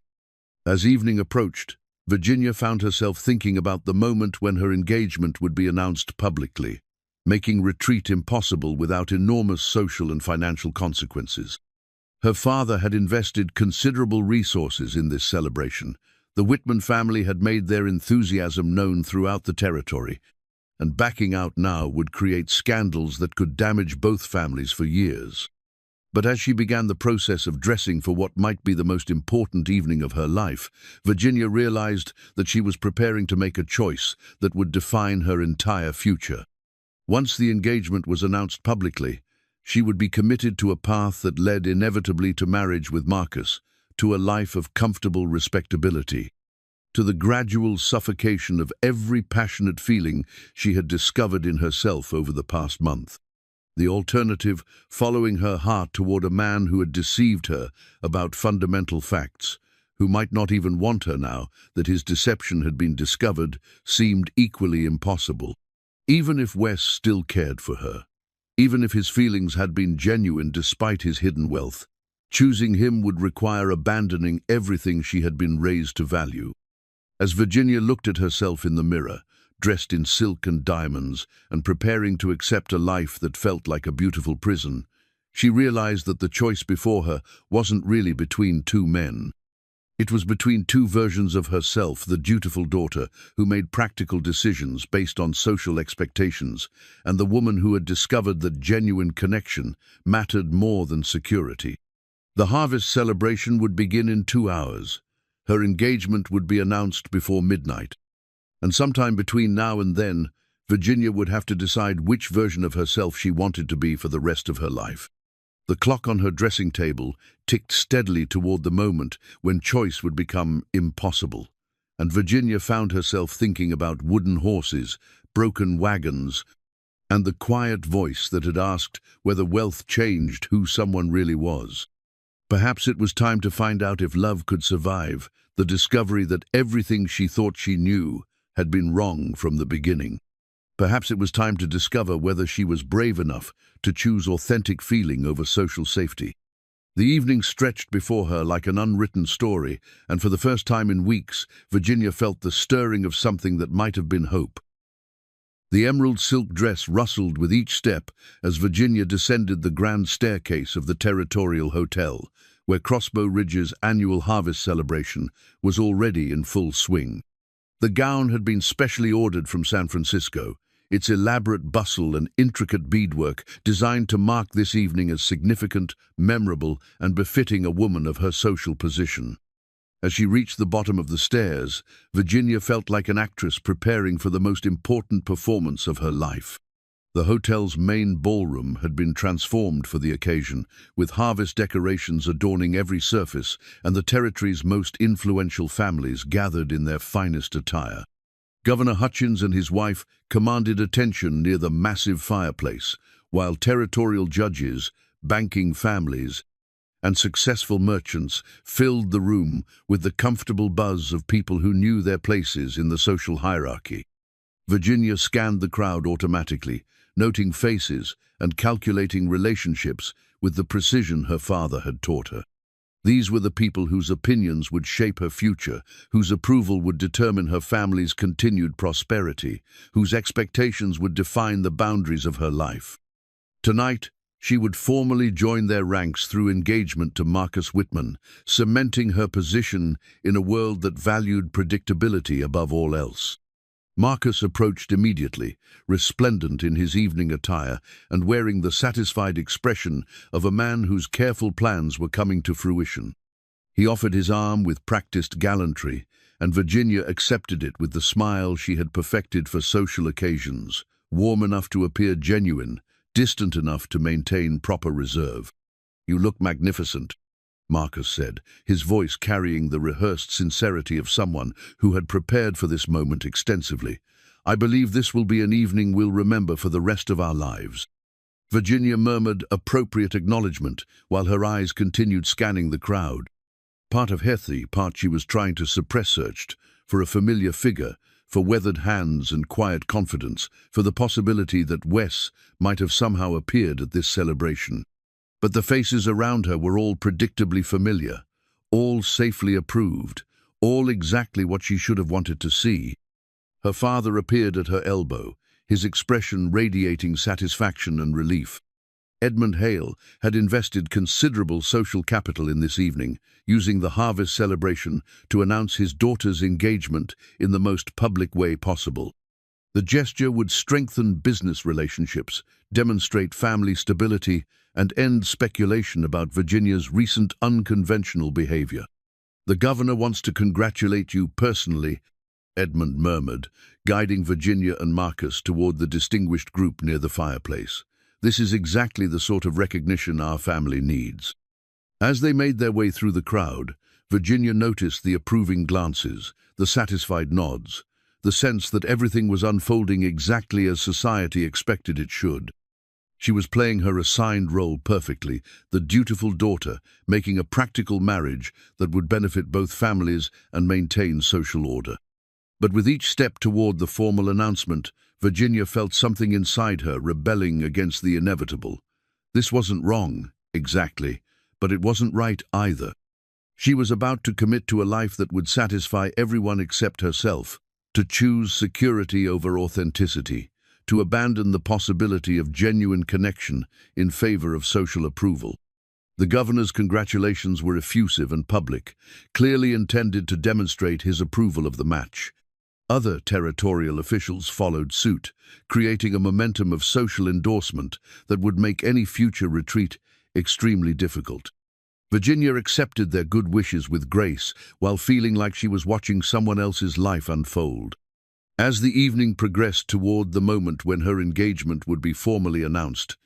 As evening approached, Virginia found herself thinking about the moment when her engagement would be announced publicly, making retreat impossible without enormous social and financial consequences. Her father had invested considerable resources in this celebration. The Whitman family had made their enthusiasm known throughout the territory, and backing out now would create scandals that could damage both families for years. But as she began the process of dressing for what might be the most important evening of her life, Virginia realized that she was preparing to make a choice that would define her entire future. Once the engagement was announced publicly, she would be committed to a path that led inevitably to marriage with Marcus, to a life of comfortable respectability, to the gradual suffocation of every passionate feeling she had discovered in herself over the past month. The alternative, following her heart toward a man who had deceived her about fundamental facts, who might not even want her now that his deception had been discovered, seemed equally impossible. Even if Wes still cared for her, even if his feelings had been genuine despite his hidden wealth, choosing him would require abandoning everything she had been raised to value. As Virginia looked at herself in the mirror, dressed in silk and diamonds, and preparing to accept a life that felt like a beautiful prison, she realized that the choice before her wasn't really between two men. It was between two versions of herself, the dutiful daughter who made practical decisions based on social expectations, and the woman who had discovered that genuine connection mattered more than security. The harvest celebration would begin in 2 hours. Her engagement would be announced before midnight. And sometime between now and then, Virginia would have to decide which version of herself she wanted to be for the rest of her life. The clock on her dressing table ticked steadily toward the moment when choice would become impossible, and Virginia found herself thinking about wooden horses, broken wagons, and the quiet voice that had asked whether wealth changed who someone really was. Perhaps it was time to find out if love could survive the discovery that everything she thought she knew had been wrong from the beginning. Perhaps it was time to discover whether she was brave enough to choose authentic feeling over social safety. The evening stretched before her like an unwritten story, and for the first time in weeks, Virginia felt the stirring of something that might have been hope. The emerald silk dress rustled with each step as Virginia descended the grand staircase of the Territorial Hotel, where Crossbow Ridge's annual harvest celebration was already in full swing. The gown had been specially ordered from San Francisco, its elaborate bustle and intricate beadwork designed to mark this evening as significant, memorable, and befitting a woman of her social position. As she reached the bottom of the stairs, Virginia felt like an actress preparing for the most important performance of her life. The hotel's main ballroom had been transformed for the occasion, with harvest decorations adorning every surface and the territory's most influential families gathered in their finest attire. Governor Hutchins and his wife commanded attention near the massive fireplace, while territorial judges, banking families, and successful merchants filled the room with the comfortable buzz of people who knew their places in the social hierarchy. Virginia scanned the crowd automatically, noting faces and calculating relationships with the precision her father had taught her. These were the people whose opinions would shape her future, whose approval would determine her family's continued prosperity, whose expectations would define the boundaries of her life. Tonight, she would formally join their ranks through engagement to Marcus Whitman, cementing her position in a world that valued predictability above all else. Marcus approached immediately, resplendent in his evening attire and wearing the satisfied expression of a man whose careful plans were coming to fruition. He offered his arm with practiced gallantry, and Virginia accepted it with the smile she had perfected for social occasions, warm enough to appear genuine, distant enough to maintain proper reserve. "You look magnificent," Marcus said, his voice carrying the rehearsed sincerity of someone who had prepared for this moment extensively. "I believe this will be an evening we'll remember for the rest of our lives." Virginia murmured appropriate acknowledgement while her eyes continued scanning the crowd. Part of her, the part she was trying to suppress, searched for a familiar figure, for weathered hands and quiet confidence, for the possibility that Wes might have somehow appeared at this celebration. But the faces around her were all predictably familiar, all safely approved, all exactly what she should have wanted to see. Her father appeared at her elbow, his expression radiating satisfaction and relief. Edmund Hale had invested considerable social capital in this evening, using the harvest celebration to announce his daughter's engagement in the most public way possible. The gesture would strengthen business relationships, demonstrate family stability, and end speculation about Virginia's recent unconventional behavior. "The governor wants to congratulate you personally," Edmund murmured, guiding Virginia and Marcus toward the distinguished group near the fireplace. "This is exactly the sort of recognition our family needs." As they made their way through the crowd, Virginia noticed the approving glances, the satisfied nods, the sense that everything was unfolding exactly as society expected it should. She was playing her assigned role perfectly, the dutiful daughter, making a practical marriage that would benefit both families and maintain social order. But with each step toward the formal announcement, Virginia felt something inside her rebelling against the inevitable. This wasn't wrong, exactly, but it wasn't right either. She was about to commit to a life that would satisfy everyone except herself, to choose security over authenticity, to abandon the possibility of genuine connection in favor of social approval. The governor's congratulations were effusive and public, clearly intended to demonstrate his approval of the match. Other territorial officials followed suit, creating a momentum of social endorsement that would make any future retreat extremely difficult. Virginia accepted their good wishes with grace while feeling like she was watching someone else's life unfold. As the evening progressed toward the moment when her engagement would be formally announced,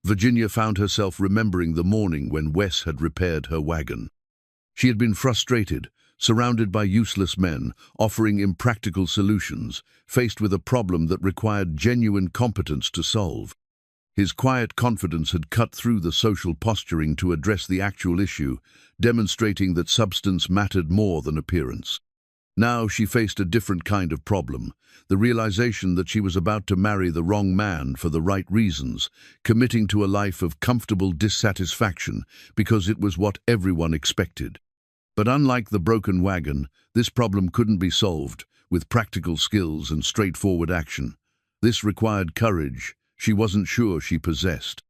Virginia found herself remembering the morning when Wes had repaired her wagon. She had been frustrated, surrounded by useless men, offering impractical solutions, faced with a problem that required genuine competence to solve. His quiet confidence had cut through the social posturing to address the actual issue, demonstrating that substance mattered more than appearance. Now she faced a different kind of problem, the realization that she was about to marry the wrong man for the right reasons, committing to a life of comfortable dissatisfaction because it was what everyone expected. But unlike the broken wagon, this problem couldn't be solved with practical skills and straightforward action. This required courage she wasn't sure she possessed.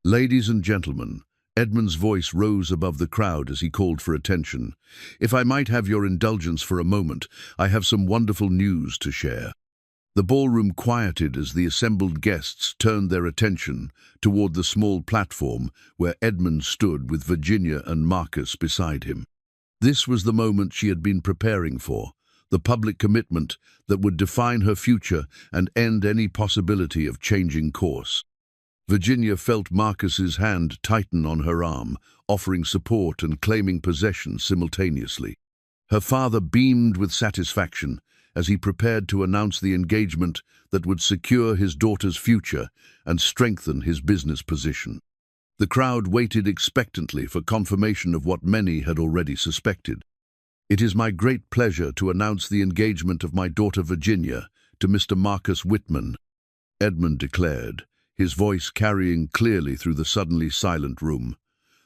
"Ladies and gentlemen," Edmund's voice rose above the crowd as he called for attention. "If I might have your indulgence for a moment, I have some wonderful news to share." The ballroom quieted as the assembled guests turned their attention toward the small platform where Edmund stood with Virginia and Marcus beside him. This was the moment she had been preparing for, the public commitment that would define her future and end any possibility of changing course. Virginia felt Marcus's hand tighten on her arm, offering support and claiming possession simultaneously. Her father beamed with satisfaction as he prepared to announce the engagement that would secure his daughter's future and strengthen his business position. The crowd waited expectantly for confirmation of what many had already suspected. "It is my great pleasure to announce the engagement of my daughter Virginia to Mr. Marcus Whitman," Edmund declared, his voice carrying clearly through the suddenly silent room.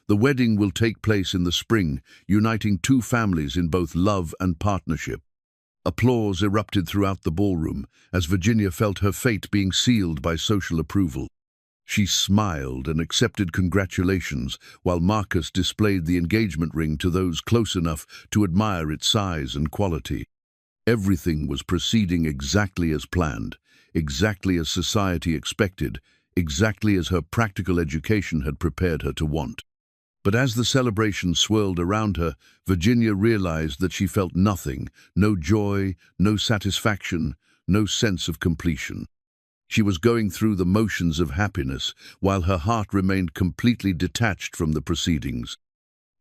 "The wedding will take place in the spring, uniting two families in both love and partnership." Applause erupted throughout the ballroom as Virginia felt her fate being sealed by social approval. She smiled and accepted congratulations while Marcus displayed the engagement ring to those close enough to admire its size and quality. Everything was proceeding exactly as planned, exactly as society expected, exactly as her practical education had prepared her to want. But as the celebration swirled around her, Virginia realized that she felt nothing, no joy, no satisfaction, no sense of completion. She was going through the motions of happiness, while her heart remained completely detached from the proceedings.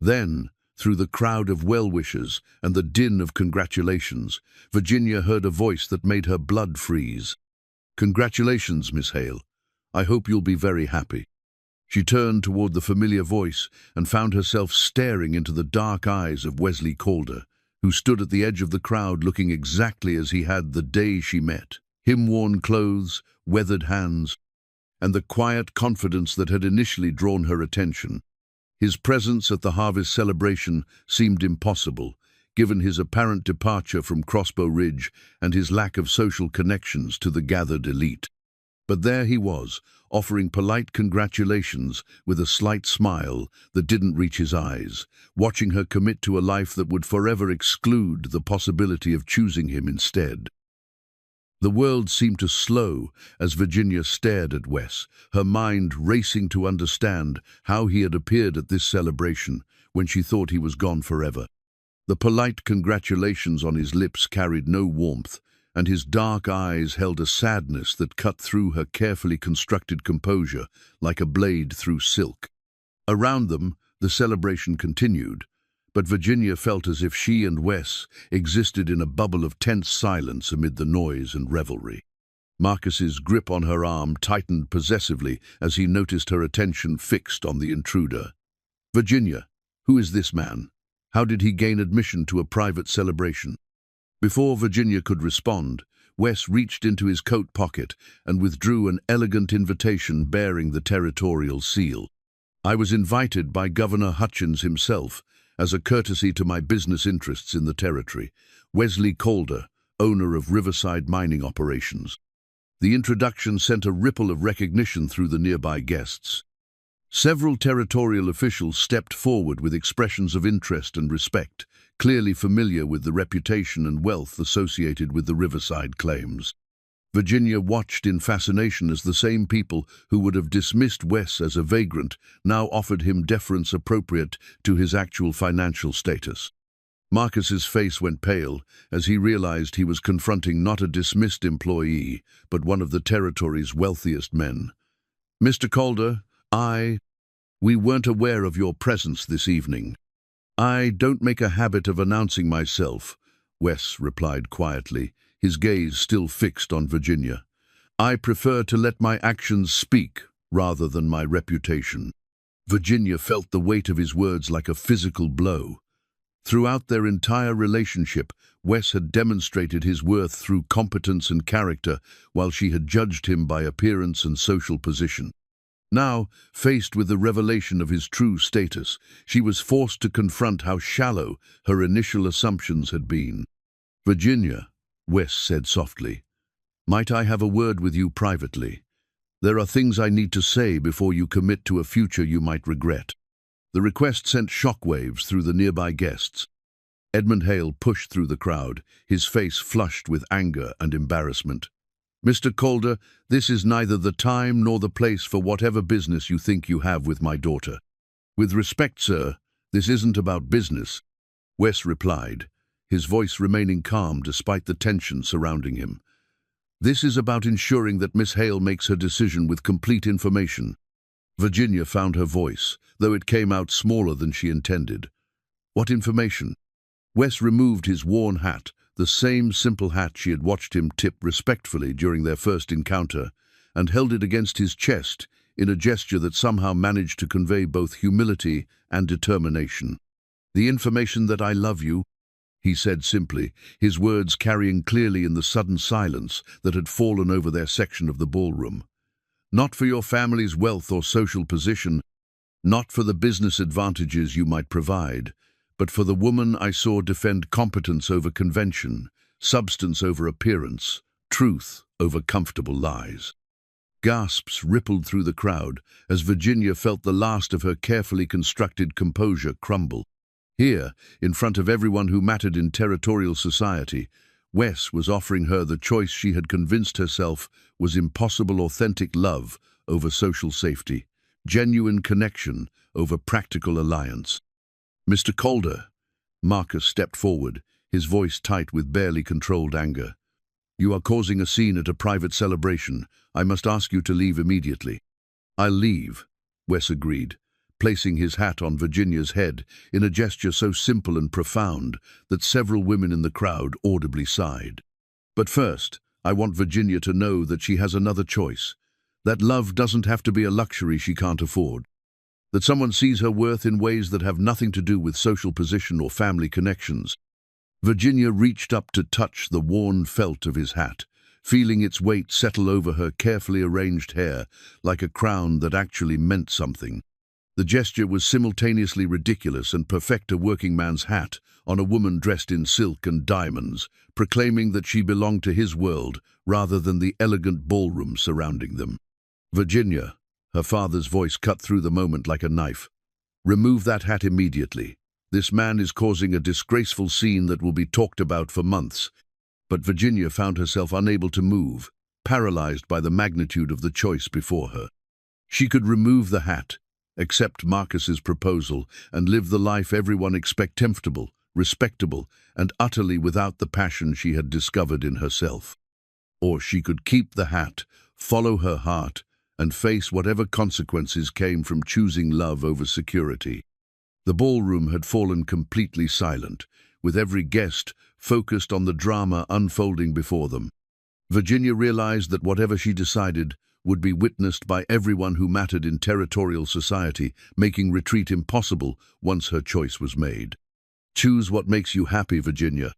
Then, through the crowd of well-wishers and the din of congratulations, Virginia heard a voice that made her blood freeze. "Congratulations, Miss Hale. I hope you'll be very happy." She turned toward the familiar voice and found herself staring into the dark eyes of Wesley Calder, who stood at the edge of the crowd looking exactly as he had the day she met. Him-worn clothes, weathered hands, and the quiet confidence that had initially drawn her attention. His presence at the harvest celebration seemed impossible, given his apparent departure from Crossbow Ridge and his lack of social connections to the gathered elite. But there he was, offering polite congratulations with a slight smile that didn't reach his eyes, watching her commit to a life that would forever exclude the possibility of choosing him instead. The world seemed to slow as Virginia stared at Wes, her mind racing to understand how he had appeared at this celebration when she thought he was gone forever. The polite congratulations on his lips carried no warmth, and his dark eyes held a sadness that cut through her carefully constructed composure like a blade through silk. Around them, the celebration continued, but Virginia felt as if she and Wes existed in a bubble of tense silence amid the noise and revelry. Marcus's grip on her arm tightened possessively as he noticed her attention fixed on the intruder. "Virginia, who is this man? How did he gain admission to a private celebration?" Before Virginia could respond, Wes reached into his coat pocket and withdrew an elegant invitation bearing the territorial seal. "I was invited by Governor Hutchins himself, as a courtesy to my business interests in the territory, Wesley Calder, owner of Riverside Mining Operations." The introduction sent a ripple of recognition through the nearby guests. Several territorial officials stepped forward with expressions of interest and respect, clearly familiar with the reputation and wealth associated with the Riverside claims. Virginia watched in fascination as the same people who would have dismissed Wes as a vagrant now offered him deference appropriate to his actual financial status. Marcus's face went pale as he realized he was confronting not a dismissed employee, but one of the territory's wealthiest men. "Mr. Calder, we weren't aware of your presence this evening." "I don't make a habit of announcing myself," Wes replied quietly, his gaze still fixed on Virginia. "I prefer to let my actions speak rather than my reputation." Virginia felt the weight of his words like a physical blow. Throughout their entire relationship, Wes had demonstrated his worth through competence and character, while she had judged him by appearance and social position. Now, faced with the revelation of his true status, she was forced to confront how shallow her initial assumptions had been. "Virginia," Wes said softly, "might I have a word with you privately? There are things I need to say before you commit to a future you might regret." The request sent shockwaves through the nearby guests. Edmund Hale pushed through the crowd, his face flushed with anger and embarrassment. "Mr. Calder, this is neither the time nor the place for whatever business you think you have with my daughter." "With respect, sir, this isn't about business," Wes replied, his voice remaining calm despite the tension surrounding him. "This is about ensuring that Miss Hale makes her decision with complete information." Virginia found her voice, though it came out smaller than she intended. "What information?" Wes removed his worn hat, the same simple hat she had watched him tip respectfully during their first encounter, and held it against his chest in a gesture that somehow managed to convey both humility and determination. "The information that I love you," he said simply, his words carrying clearly in the sudden silence that had fallen over their section of the ballroom. "Not for your family's wealth or social position, not for the business advantages you might provide, but for the woman I saw defend competence over convention, substance over appearance, truth over comfortable lies." Gasps rippled through the crowd as Virginia felt the last of her carefully constructed composure crumble. Here, in front of everyone who mattered in territorial society, Wes was offering her the choice she had convinced herself was impossible: authentic love over social safety, genuine connection over practical alliance. "Mr. Calder," Marcus stepped forward, his voice tight with barely controlled anger. "You are causing a scene at a private celebration. I must ask you to leave immediately." "I'll leave," Wes agreed, placing his hat on Virginia's head in a gesture so simple and profound that several women in the crowd audibly sighed. "But first, I want Virginia to know that she has another choice, that love doesn't have to be a luxury she can't afford, that someone sees her worth in ways that have nothing to do with social position or family connections." Virginia reached up to touch the worn felt of his hat, feeling its weight settle over her carefully arranged hair like a crown that actually meant something. The gesture was simultaneously ridiculous and perfect: a working man's hat on a woman dressed in silk and diamonds, proclaiming that she belonged to his world rather than the elegant ballroom surrounding them. "Virginia," her father's voice cut through the moment like a knife, "remove that hat immediately. This man is causing a disgraceful scene that will be talked about for months." But Virginia found herself unable to move, paralyzed by the magnitude of the choice before her. She could remove the hat, accept Marcus's proposal, and live the life everyone expected: comfortable, respectable, and utterly without the passion she had discovered in herself. Or she could keep the hat, follow her heart, and face whatever consequences came from choosing love over security. The ballroom had fallen completely silent, with every guest focused on the drama unfolding before them. Virginia realized that whatever she decided would be witnessed by everyone who mattered in territorial society, making retreat impossible once her choice was made. "Choose what makes you happy, Virginia,"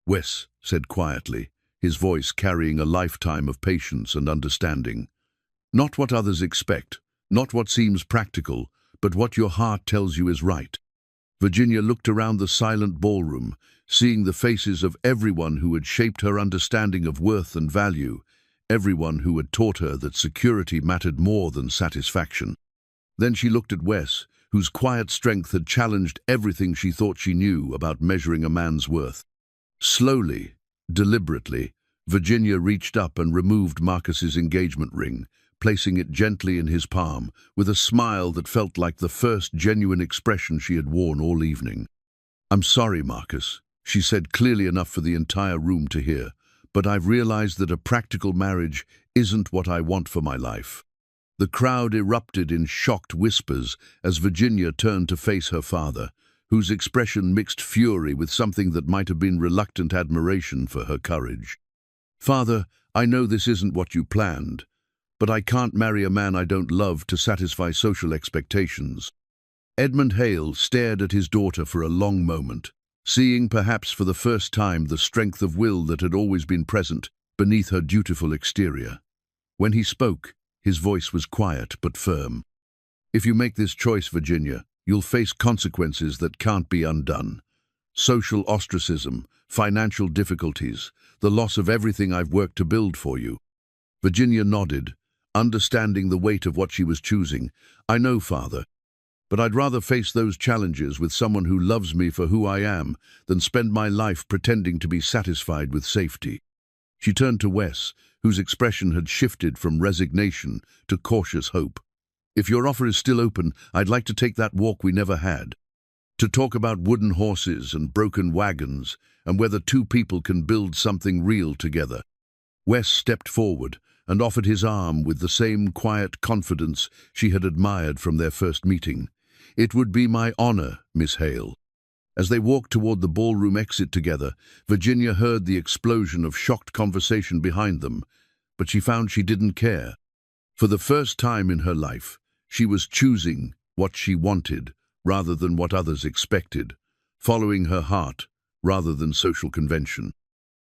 Wes said quietly, his voice carrying a lifetime of patience and understanding. "Not what others expect, not what seems practical, but what your heart tells you is right." Virginia looked around the silent ballroom, seeing the faces of everyone who had shaped her understanding of worth and value, everyone who had taught her that security mattered more than satisfaction. Then she looked at Wes, whose quiet strength had challenged everything she thought she knew about measuring a man's worth. Slowly, deliberately, Virginia reached up and removed Marcus's engagement ring, placing it gently in his palm, with a smile that felt like the first genuine expression she had worn all evening. "I'm sorry, Marcus," she said clearly enough for the entire room to hear, "but I've realized that a practical marriage isn't what I want for my life." The crowd erupted in shocked whispers as Virginia turned to face her father, whose expression mixed fury with something that might have been reluctant admiration for her courage. "Father, I know this isn't what you planned, but I can't marry a man I don't love to satisfy social expectations." Edmund Hale stared at his daughter for a long moment, seeing perhaps for the first time the strength of will that had always been present beneath her dutiful exterior. When he spoke, his voice was quiet but firm. "If you make this choice, Virginia, you'll face consequences that can't be undone. Social ostracism, financial difficulties, the loss of everything I've worked to build for you." Virginia nodded, understanding the weight of what she was choosing. "I know, Father, but I'd rather face those challenges with someone who loves me for who I am than spend my life pretending to be satisfied with safety." She turned to Wes, whose expression had shifted from resignation to cautious hope. "If your offer is still open, I'd like to take that walk we never had. To talk about wooden horses and broken wagons, and whether two people can build something real together." Wes stepped forward and offered his arm with the same quiet confidence she had admired from their first meeting. "It would be my honor, Miss Hale." As they walked toward the ballroom exit together, Virginia heard the explosion of shocked conversation behind them, but she found she didn't care. For the first time in her life, she was choosing what she wanted rather than what others expected, following her heart rather than social convention.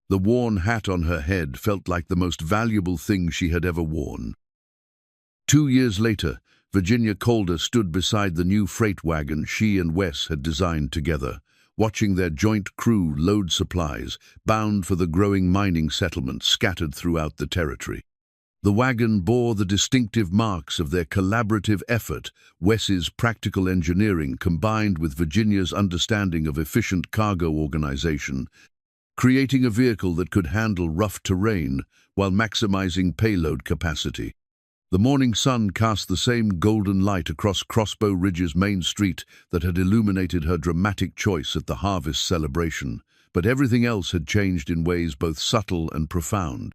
The worn hat on her head felt like the most valuable thing she had ever worn. 2 years later, Virginia Calder stood beside the new freight wagon she and Wes had designed together, watching their joint crew load supplies, bound for the growing mining settlements scattered throughout the territory. The wagon bore the distinctive marks of their collaborative effort, Wes's practical engineering combined with Virginia's understanding of efficient cargo organization, creating a vehicle that could handle rough terrain while maximizing payload capacity. The morning sun cast the same golden light across Crossbow Ridge's main street that had illuminated her dramatic choice at the harvest celebration, but everything else had changed in ways both subtle and profound.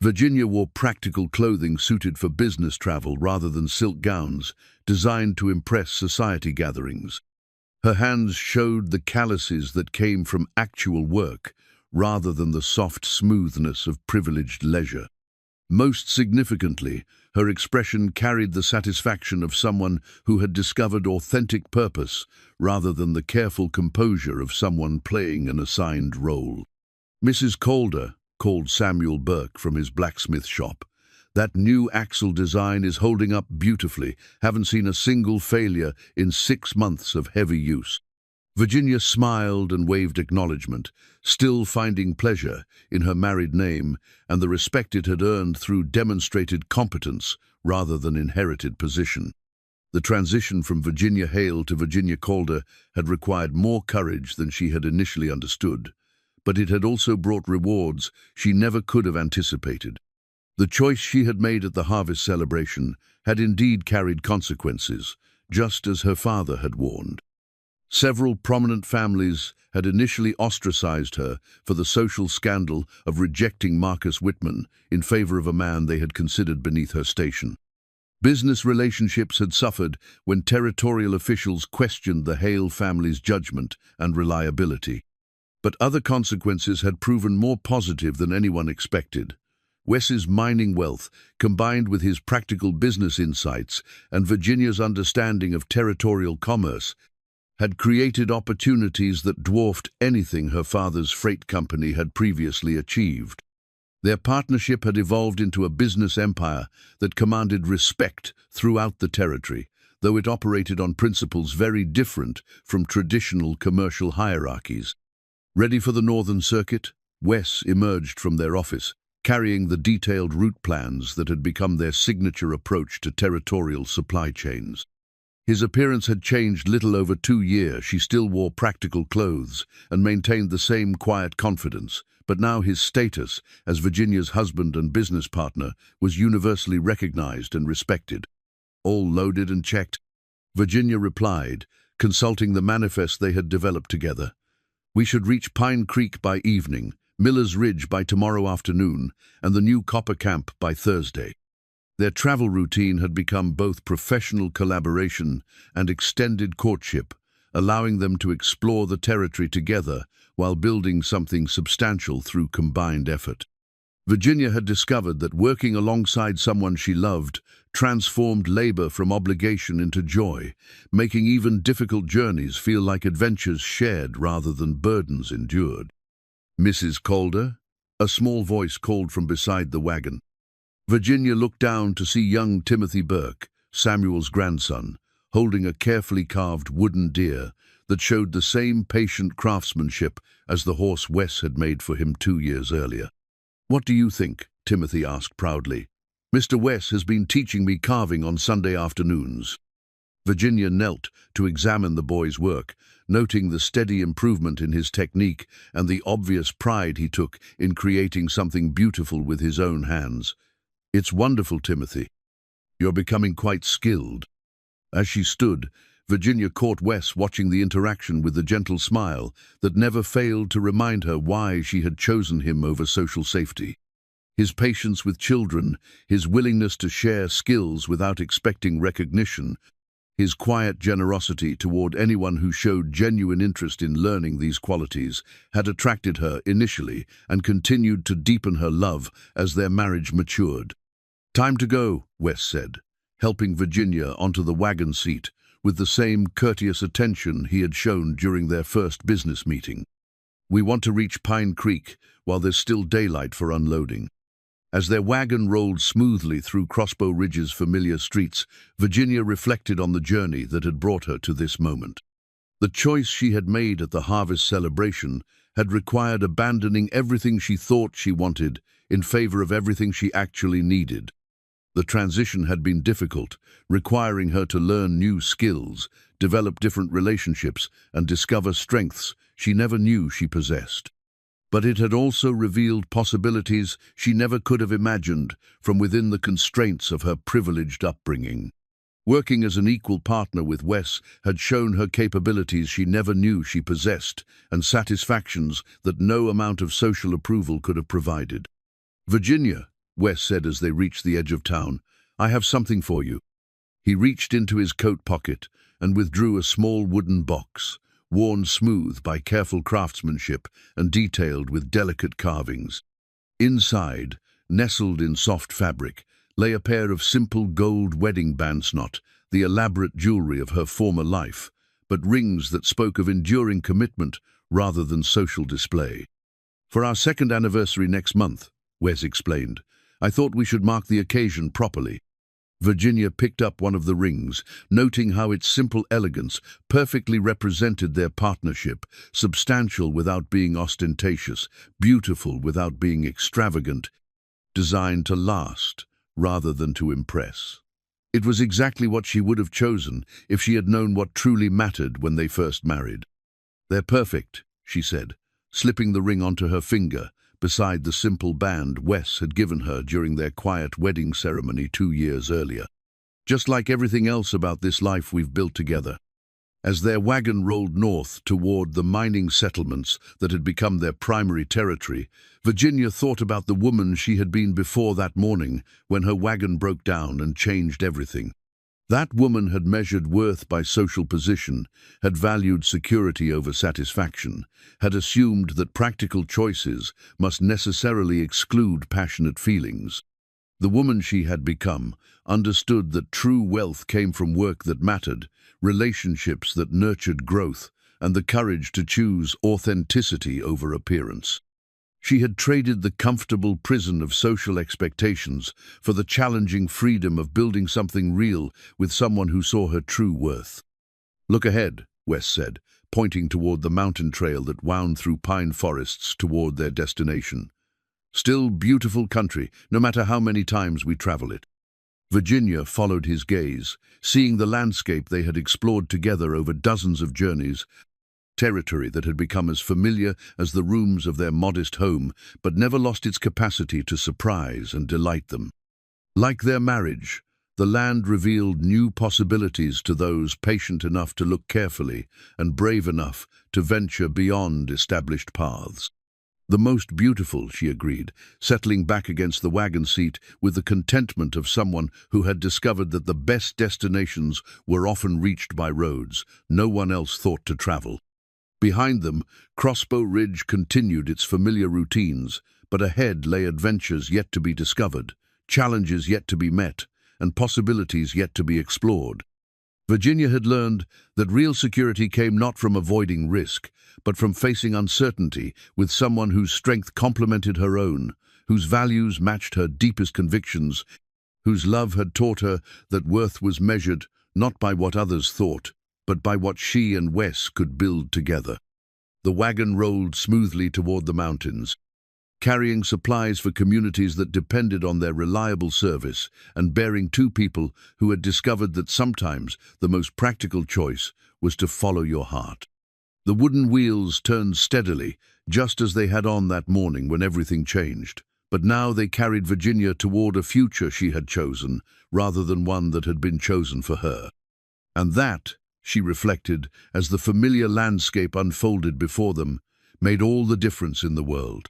Virginia wore practical clothing suited for business travel rather than silk gowns, designed to impress society gatherings. Her hands showed the calluses that came from actual work, rather than the soft smoothness of privileged leisure. Most significantly, her expression carried the satisfaction of someone who had discovered authentic purpose, rather than the careful composure of someone playing an assigned role. "Mrs. Calder," called Samuel Burke from his blacksmith shop, "that new axle design is holding up beautifully. Haven't seen a single failure in 6 months of heavy use." Virginia smiled and waved acknowledgement, still finding pleasure in her married name and the respect it had earned through demonstrated competence rather than inherited position. The transition from Virginia Hale to Virginia Calder had required more courage than she had initially understood, but it had also brought rewards she never could have anticipated. The choice she had made at the harvest celebration had indeed carried consequences, just as her father had warned. Several prominent families had initially ostracized her for the social scandal of rejecting Marcus Whitman in favor of a man they had considered beneath her station. Business relationships had suffered when territorial officials questioned the Hale family's judgment and reliability. But other consequences had proven more positive than anyone expected. Wes's mining wealth, combined with his practical business insights and Virginia's understanding of territorial commerce, had created opportunities that dwarfed anything her father's freight company had previously achieved. Their partnership had evolved into a business empire that commanded respect throughout the territory, though it operated on principles very different from traditional commercial hierarchies. Ready for the Northern Circuit, Wes emerged from their office, carrying the detailed route plans that had become their signature approach to territorial supply chains. His appearance had changed little over 2 years. She still wore practical clothes and maintained the same quiet confidence, but now his status as Virginia's husband and business partner was universally recognized and respected. All loaded and checked, Virginia replied, consulting the manifest they had developed together. We should reach Pine Creek by evening, Miller's Ridge by tomorrow afternoon, and the new Copper Camp by Thursday. Their travel routine had become both professional collaboration and extended courtship, allowing them to explore the territory together while building something substantial through combined effort. Virginia had discovered that working alongside someone she loved transformed labor from obligation into joy, making even difficult journeys feel like adventures shared rather than burdens endured. "Mrs. Calder?" a small voice called from beside the wagon. Virginia looked down to see young Timothy Burke, Samuel's grandson, holding a carefully carved wooden deer that showed the same patient craftsmanship as the horse Wes had made for him 2 years earlier. "What do you think?" Timothy asked proudly. "Mr. Wes has been teaching me carving on Sunday afternoons." Virginia knelt to examine the boy's work, noting the steady improvement in his technique and the obvious pride he took in creating something beautiful with his own hands. "It's wonderful, Timothy. You're becoming quite skilled." As she stood, Virginia caught Wes watching the interaction with the gentle smile that never failed to remind her why she had chosen him over social safety. His patience with children, his willingness to share skills without expecting recognition, his quiet generosity toward anyone who showed genuine interest in learning these qualities had attracted her initially and continued to deepen her love as their marriage matured. "Time to go," Wes said, helping Virginia onto the wagon seat with the same courteous attention he had shown during their first business meeting. "We want to reach Pine Creek while there's still daylight for unloading." As their wagon rolled smoothly through Crossbow Ridge's familiar streets, Virginia reflected on the journey that had brought her to this moment. The choice she had made at the harvest celebration had required abandoning everything she thought she wanted in favor of everything she actually needed. The transition had been difficult, requiring her to learn new skills, develop different relationships, and discover strengths she never knew she possessed. But it had also revealed possibilities she never could have imagined from within the constraints of her privileged upbringing. Working as an equal partner with Wes had shown her capabilities she never knew she possessed and satisfactions that no amount of social approval could have provided. "Virginia," Wes said as they reached the edge of town, "I have something for you." He reached into his coat pocket and withdrew a small wooden box, worn smooth by careful craftsmanship and detailed with delicate carvings. Inside, nestled in soft fabric, lay a pair of simple gold wedding bands, not the elaborate jewelry of her former life, but rings that spoke of enduring commitment rather than social display. "For our second anniversary next month," Wes explained, "I thought we should mark the occasion properly." Virginia picked up one of the rings, noting how its simple elegance perfectly represented their partnership, substantial without being ostentatious, beautiful without being extravagant, designed to last rather than to impress. It was exactly what she would have chosen if she had known what truly mattered when they first married. "They're perfect," she said, slipping the ring onto her finger, beside the simple band Wes had given her during their quiet wedding ceremony 2 years earlier. "Just like everything else about this life we've built together." As their wagon rolled north toward the mining settlements that had become their primary territory, Virginia thought about the woman she had been before that morning when her wagon broke down and changed everything. That woman had measured worth by social position, had valued security over satisfaction, had assumed that practical choices must necessarily exclude passionate feelings. The woman she had become understood that true wealth came from work that mattered, relationships that nurtured growth, and the courage to choose authenticity over appearance. She had traded the comfortable prison of social expectations for the challenging freedom of building something real with someone who saw her true worth. "Look ahead," Wes said, pointing toward the mountain trail that wound through pine forests toward their destination. "Still beautiful country, no matter how many times we travel it." Virginia followed his gaze, seeing the landscape they had explored together over dozens of journeys, territory that had become as familiar as the rooms of their modest home, but never lost its capacity to surprise and delight them. Like their marriage, the land revealed new possibilities to those patient enough to look carefully and brave enough to venture beyond established paths. The most beautiful, she agreed, settling back against the wagon seat with the contentment of someone who had discovered that the best destinations were often reached by roads no one else thought to travel. Behind them, Crossbow Ridge continued its familiar routines, but ahead lay adventures yet to be discovered, challenges yet to be met, and possibilities yet to be explored. Virginia had learned that real security came not from avoiding risk, but from facing uncertainty with someone whose strength complemented her own, whose values matched her deepest convictions, whose love had taught her that worth was measured not by what others thought, but by what she and Wes could build together. The wagon rolled smoothly toward the mountains, carrying supplies for communities that depended on their reliable service and bearing two people who had discovered that sometimes the most practical choice was to follow your heart. The wooden wheels turned steadily, just as they had on that morning when everything changed, but now they carried Virginia toward a future she had chosen, rather than one that had been chosen for her. And that, she reflected, as the familiar landscape unfolded before them, made all the difference in the world.